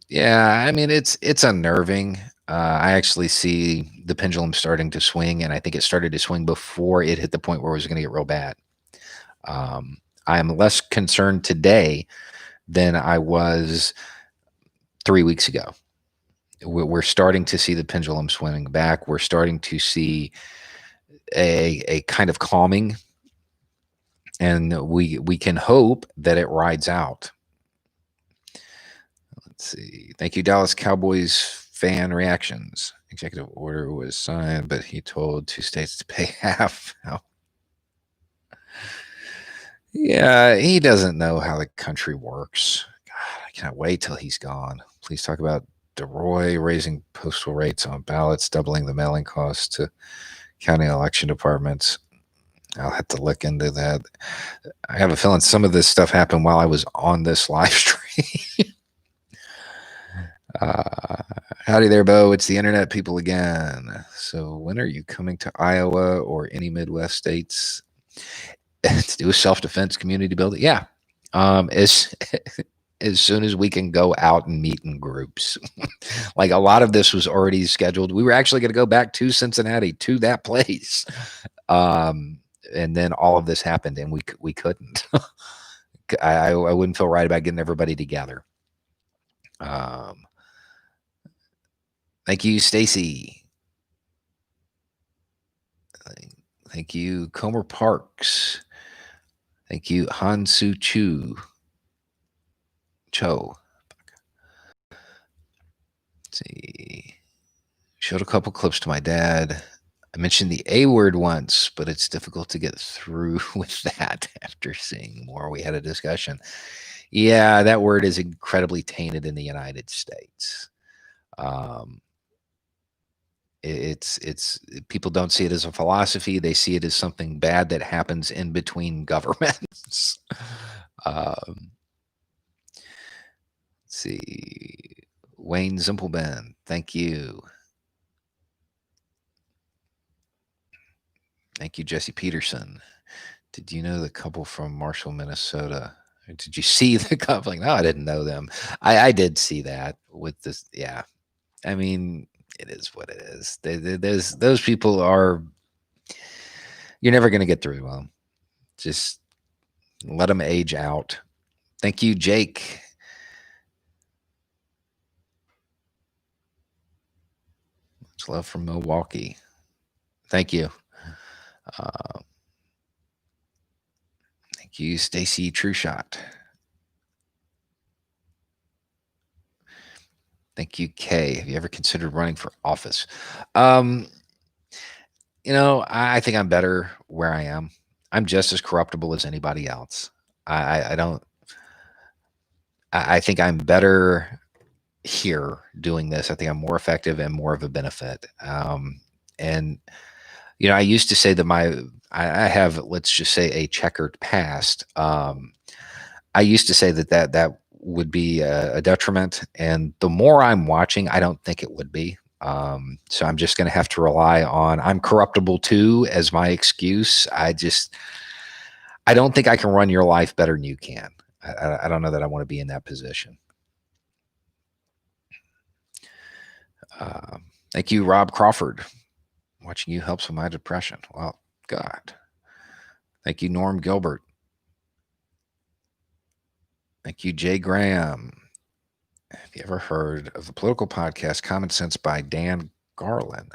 Yeah, I mean it's unnerving. I actually see the pendulum starting to swing, and I think it started to swing before it hit the point where it was going to get real bad. Um, I am less concerned today than I was 3 weeks ago. We're starting to see the pendulum swinging back. We're starting to see a kind of calming, and we can hope that it rides out. Let's see. Thank you, Dallas Cowboys fan reactions. Executive order was signed, but he told 2 states to pay half. Oh. Yeah, he doesn't know how the country works. God, I cannot wait till he's gone. Please talk about DeRoy raising postal rates on ballots, doubling the mailing costs to county election departments. I'll have to look into that. I have a feeling some of this stuff happened while I was on this live stream. Howdy there, Bo. It's the internet people again. So when are you coming to Iowa or any Midwest states to do a self-defense community building? Yeah. As as soon as we can go out and meet in groups. Like a lot of this was already scheduled. We were actually going to go back to Cincinnati to that place. And then all of this happened and we couldn't. I wouldn't feel right about getting everybody together. Thank you, Stacy. Thank you, Comer Parks. Thank you, Han Su Cho. Let's see. Showed a couple clips to my dad. I mentioned the A word once, but it's difficult to get through with that after seeing more. We had a discussion. Yeah, that word is incredibly tainted in the United States. It's people don't see it as a philosophy. They see it as something bad that happens in between governments. Let's see. Wayne Zimpelman, thank you. Thank you, Jesse Peterson. Did you know the couple from Marshall, Minnesota Did you see the cup? Like, no, I didn't know them. I did see that with this. Yeah. I mean, it is what it is. Those people are, you're never going to get through them. Just let them age out. Thank you, Jake. Much love from Milwaukee. Thank you. Thank you, Stacy Trueshot. Thank you, Kay. Have you ever considered running for office? I think I'm better where I am. I'm just as corruptible as anybody else. I don't. I think I'm better here doing this. I think I'm more effective and more of a benefit. And I used to say that I have, let's just say, a checkered past. I used to say that would be a detriment, and the more I'm watching, I don't think it would be. So I'm just going to have to rely on I'm corruptible too as my excuse. I don't think I can run your life better than you can. I don't know that I want to be in that position. Thank you, Rob Crawford. Watching you helps with my depression. Well, God. Thank you, Norm Gilbert. Thank you, Jay Graham. Have you ever heard of the political podcast Common Sense by Dan Garland?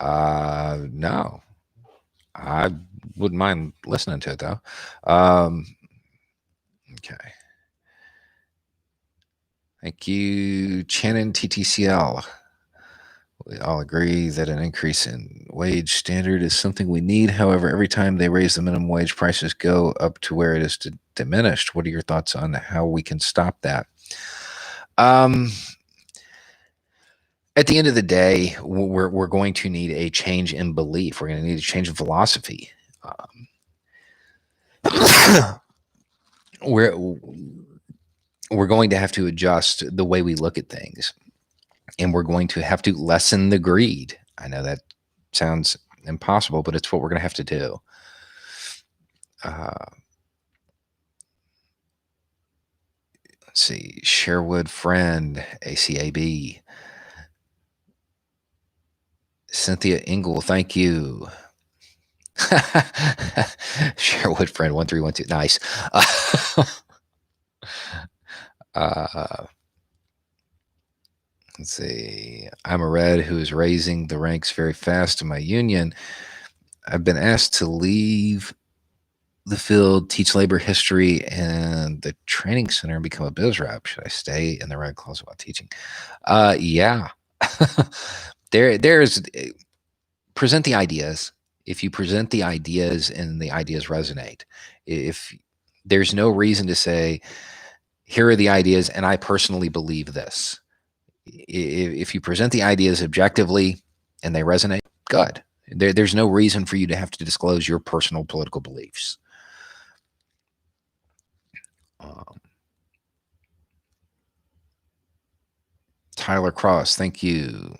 No. I wouldn't mind listening to it, though. Okay. Thank you, Channon TTCL. We all agree that an increase in wage standard is something we need. However, every time they raise the minimum wage, prices go up to where it is diminished. What are your thoughts on how we can stop that? At the end of the day, we're going to need a change in belief. We're going to need a change in philosophy. We're going to have to adjust the way we look at things, and we're going to have to lessen the greed. I know that sounds impossible, but it's what we're going to have to do. Let's see, Sherwood Friend, ACAB. Cynthia Engel, thank you. Sherwood Friend 1312, nice. Let's see. I'm a red who is raising the ranks very fast in my union. I've been asked to leave the field, teach labor history and the training center and become a biz rep. Should I stay in the red closet while teaching? Yeah. There's present the ideas. If you present the ideas and the ideas resonate, if there's no reason to say, here are the ideas and I personally believe this. If you present the ideas objectively and they resonate, good. There's no reason for you to have to disclose your personal political beliefs. Tyler Cross, thank you.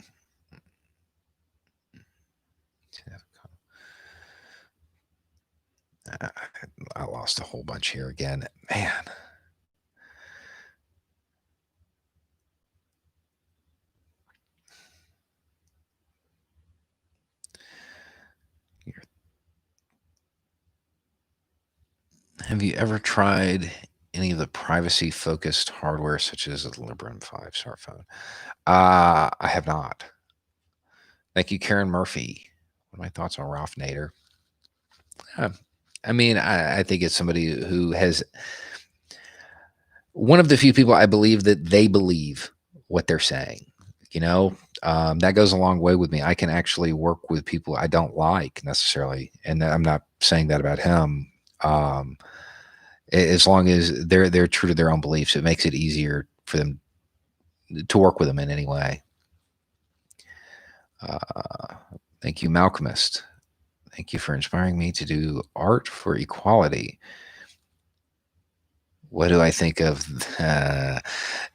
I lost a whole bunch here again. Man. Have you ever tried any of the privacy-focused hardware such as the Librem 5 smartphone? I have not. Thank you, Karen Murphy. What are my thoughts on Ralph Nader? I mean, I think it's somebody who has one of the few people I believe that they believe what they're saying. That goes a long way with me. I can actually work with people I don't like necessarily, and I'm not saying that about him. As long as they're true to their own beliefs, it makes it easier for them to work with them in any way. Thank you, Malcolmist. Thank you for inspiring me to do art for equality. What do I think of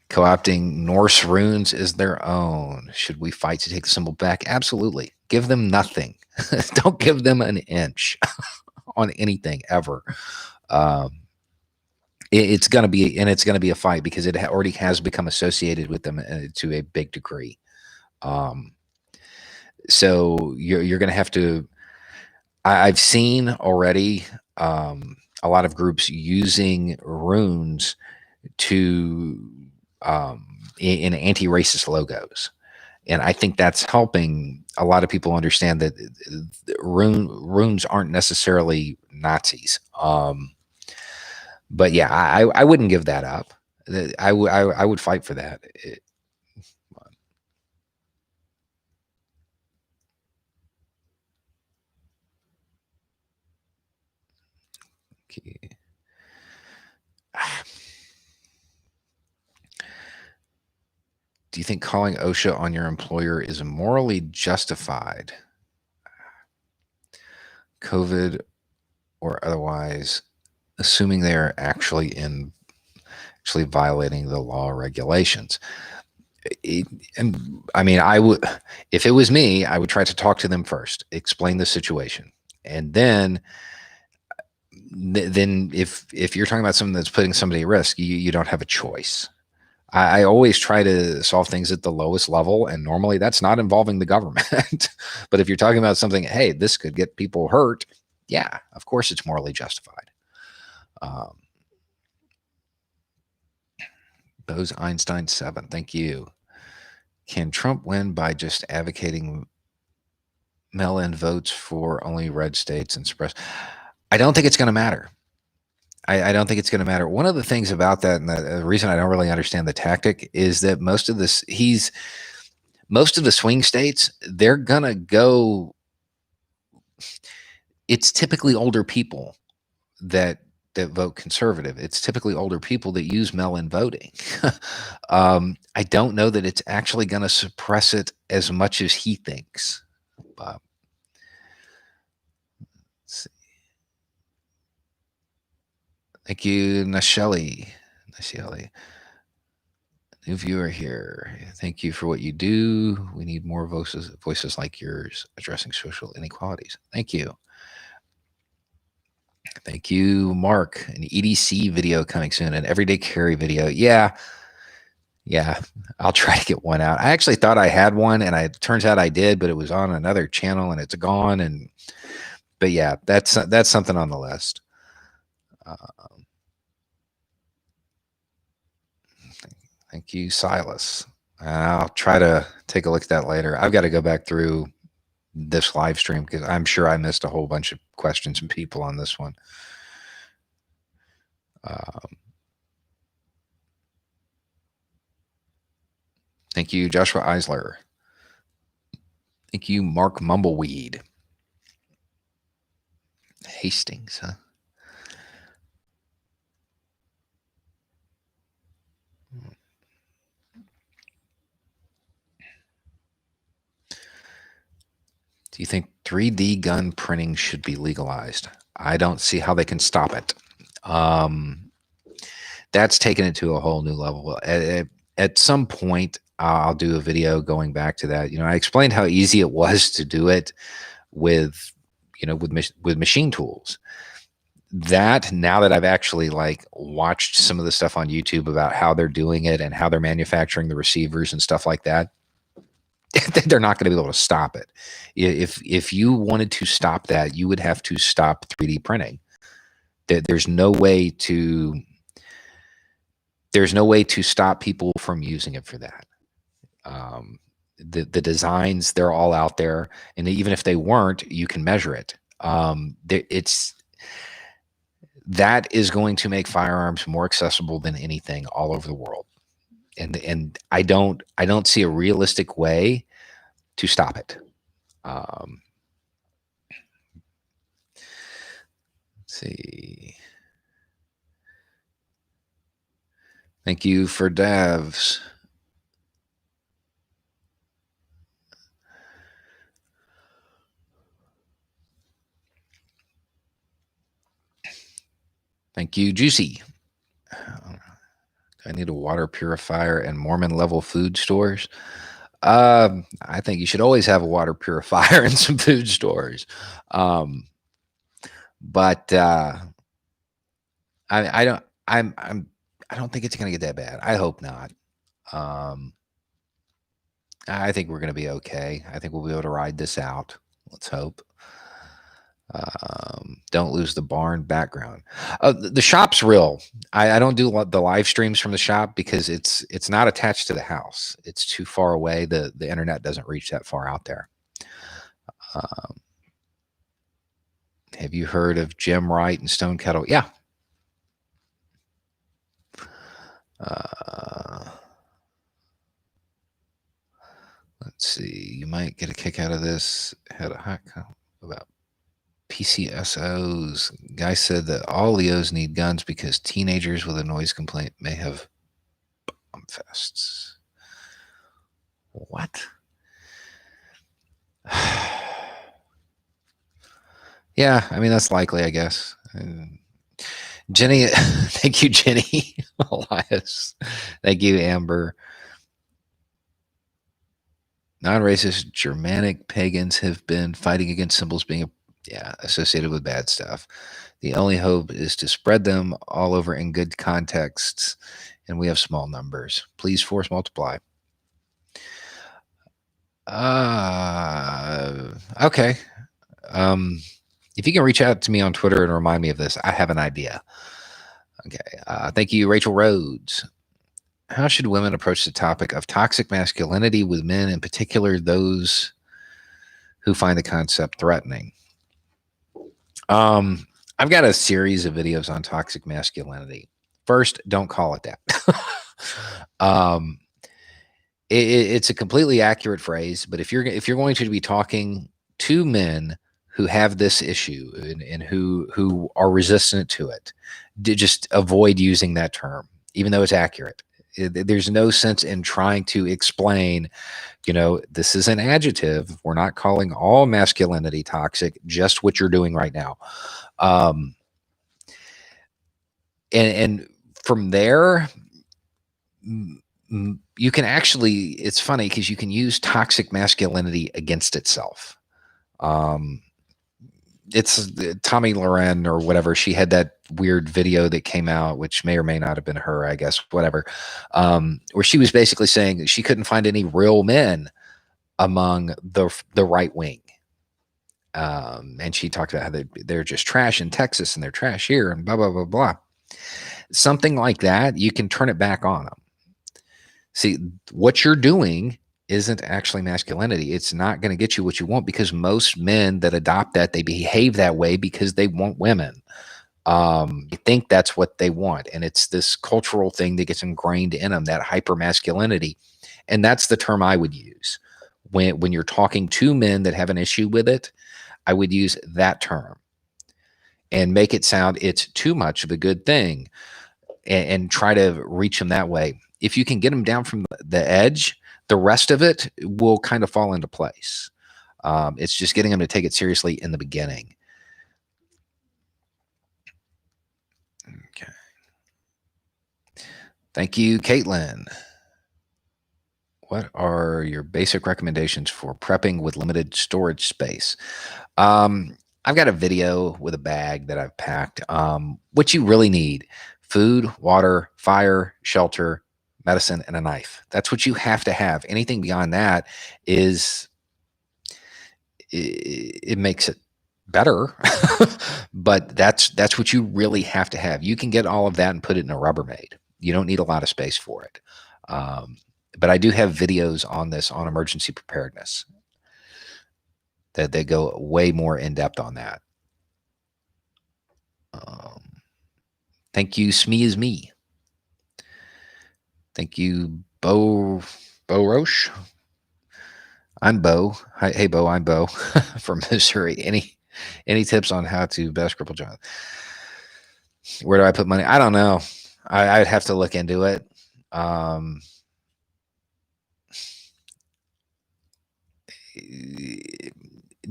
co-opting Norse runes as their own? Should we fight to take the symbol back? Absolutely. Give them nothing. Don't give them an inch on anything ever. It's going to be, and it's going to be a fight because it already has become associated with them to a big degree. Um, so you're going to have to. I've seen already a lot of groups using runes to in anti-racist logos, and I think that's helping a lot of people understand that runes aren't necessarily Nazis. But yeah, I wouldn't give that up. I would fight for that. Okay. Do you think calling OSHA on your employer is morally justified? COVID or otherwise, assuming they are actually violating the law or regulations. And I mean, I would, if it was me, I would try to talk to them first, explain the situation, and then if you're talking about something that's putting somebody at risk, you don't have a choice. I always try to solve things at the lowest level, and normally that's not involving the government. But if you're talking about something, hey, this could get people hurt, yeah, of course it's morally justified. Bose Einstein 7, thank you. Can Trump win by just advocating mail-in votes for only red states and suppress? I don't think it's going to matter. I don't think it's going to matter. One of the things about that, and the reason I don't really understand the tactic, is that most of the swing states, they're going to go. It's typically older people that vote conservative. It's typically older people that use mail-in voting. I don't know that it's actually going to suppress it as much as he thinks. Let's see. Thank you, Nasheli. New viewer here. Thank you for what you do. We need more voices like yours addressing social inequalities. Thank you. Thank you, Mark. An EDC video coming soon, an everyday carry video. Yeah, I'll try to get one out. I actually thought I had one, and it turns out I did, but it was on another channel, and it's gone. But yeah, that's something on the list. Thank you, Silas. I'll try to take a look at that later. I've got to go back through this live stream because I'm sure I missed a whole bunch of questions from people on this one. Thank you, Joshua Eisler. Thank you, Mark Mumbleweed. Hastings, huh? Do you think 3D gun printing should be legalized? I don't see how they can stop it. That's taken it to a whole new level. At some point, I'll do a video going back to that. I explained how easy it was to do it with machine tools. That, now that I've actually watched some of the stuff on YouTube about how they're doing it and how they're manufacturing the receivers and stuff like that, they're not going to be able to stop it. If you wanted to stop that, you would have to stop 3D printing. There's no way to stop people from using it for that. The designs, they're all out there, and even if they weren't, you can measure it. That is going to make firearms more accessible than anything all over the world. And I don't see a realistic way to stop it. Let's see. Thank you for Davs. Thank you, Juicy. I need a water purifier and Mormon level food stores. I think you should always have a water purifier and some food stores. But I I don't think it's going to get that bad. I hope not. I think we're going to be okay. I think we'll be able to ride this out. Let's hope. Don't lose the barn background. The shop's real. I don't do the live streams from the shop because it's not attached to the house. It's too far away. The internet doesn't reach that far out there. Have you heard of Jim Wright and Stone Kettle? Yeah. Let's see. You might get a kick out of this. Had a hot about PCSOs. Guy said that all Leos need guns because teenagers with a noise complaint may have bomb fests. What? Yeah, I mean, that's likely, I guess. Jenny, thank you, Jenny. Elias, thank you, Amber. Non-racist Germanic pagans have been fighting against symbols being associated with bad stuff. The only hope is to spread them all over in good contexts, and we have small numbers. Please force multiply. Okay. If you can reach out to me on Twitter and remind me of this, I have an idea. Okay. Thank you, Rachel Rhodes. How should women approach the topic of toxic masculinity with men, in particular those who find the concept threatening? I've got a series of videos on toxic masculinity. First, don't call it that. It's a completely accurate phrase, but if you're going to be talking to men who have this issue and who are resistant to it, just avoid using that term, even though it's accurate. There's no sense in trying to explain, this is an adjective. We're not calling all masculinity toxic, just what you're doing right now. And from there, you can actually, it's funny because you can use toxic masculinity against itself. It's Tommy Loren or whatever. She had that weird video that came out, which may or may not have been her, I guess, whatever, where she was basically saying that she couldn't find any real men among the right wing. And she talked about how they're just trash in Texas and they're trash here and blah, blah, blah, blah. Something like that, you can turn it back on them. See, what you're doing isn't actually masculinity. It's not going to get you what you want, because most men that adopt that, they behave that way because they want women. They think that's what they want. And it's this cultural thing that gets ingrained in them, that hyper masculinity. And that's the term I would use. When you're talking to men that have an issue with it, I would use that term and make it sound it's too much of a good thing, and try to reach them that way. If you can get them down from the edge, the rest of it will kind of fall into place. It's just getting them to take it seriously in the beginning. Okay. Thank you, Caitlin. What are your basic recommendations for prepping with limited storage space? I've got a video with a bag that I've packed. What you really need: food, water, fire, shelter, medicine, and a knife. That's what you have to have. Anything beyond that it makes it better, but that's what you really have to have. You can get all of that and put it in a Rubbermaid. You don't need a lot of space for it. But I do have videos on this, on emergency preparedness, that they go way more in depth on that. Thank you, Smee is me. Thank you, Bo Roche. I'm Bo. Hi, hey Bo, I'm Bo from Missouri. Any tips on how to best cripple John? Where do I put money? I don't know. I'd have to look into it.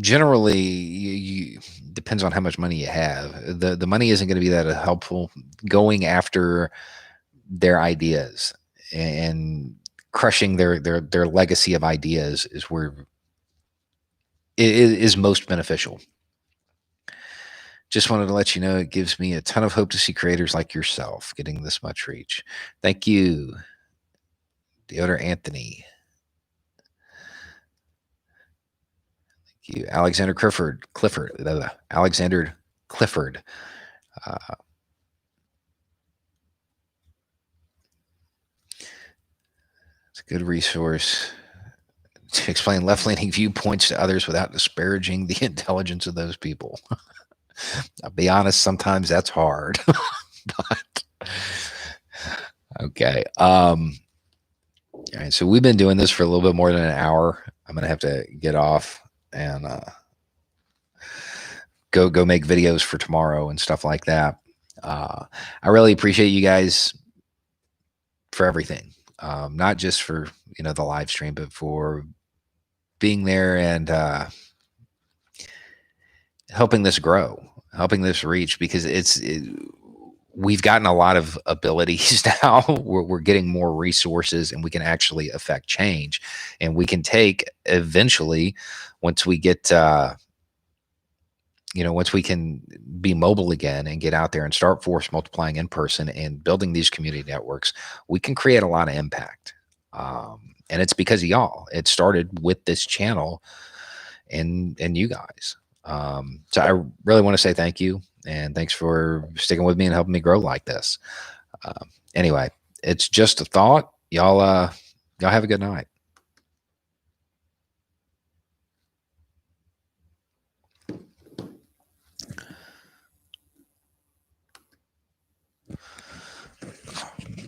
Generally, you depends on how much money you have. The money isn't going to be that helpful. Going after their ideas and crushing their legacy of ideas is where it is most beneficial. Just wanted to let you know it gives me a ton of hope to see creators like yourself getting this much reach. Thank you, Deodor Anthony. Thank you, Alexander Clifford, Alexander Clifford. It's a good resource to explain left-leaning viewpoints to others without disparaging the intelligence of those people. I'll be honest, sometimes that's hard. But okay. All right, so we've been doing this for a little bit more than an hour. I'm gonna have to get off and go make videos for tomorrow and stuff like that. I really appreciate you guys for everything, not just for the live stream, but for being there and helping this grow, helping this reach, because we've gotten a lot of abilities now. We're getting more resources, and we can actually affect change, and we can take eventually, once we get once we can be mobile again and get out there and start force multiplying in person and building these community networks, we can create a lot of impact. And it's because of y'all. It started with this channel and you guys. So I really want to say thank you, and thanks for sticking with me and helping me grow like this. Anyway, it's just a thought. Y'all have a good night.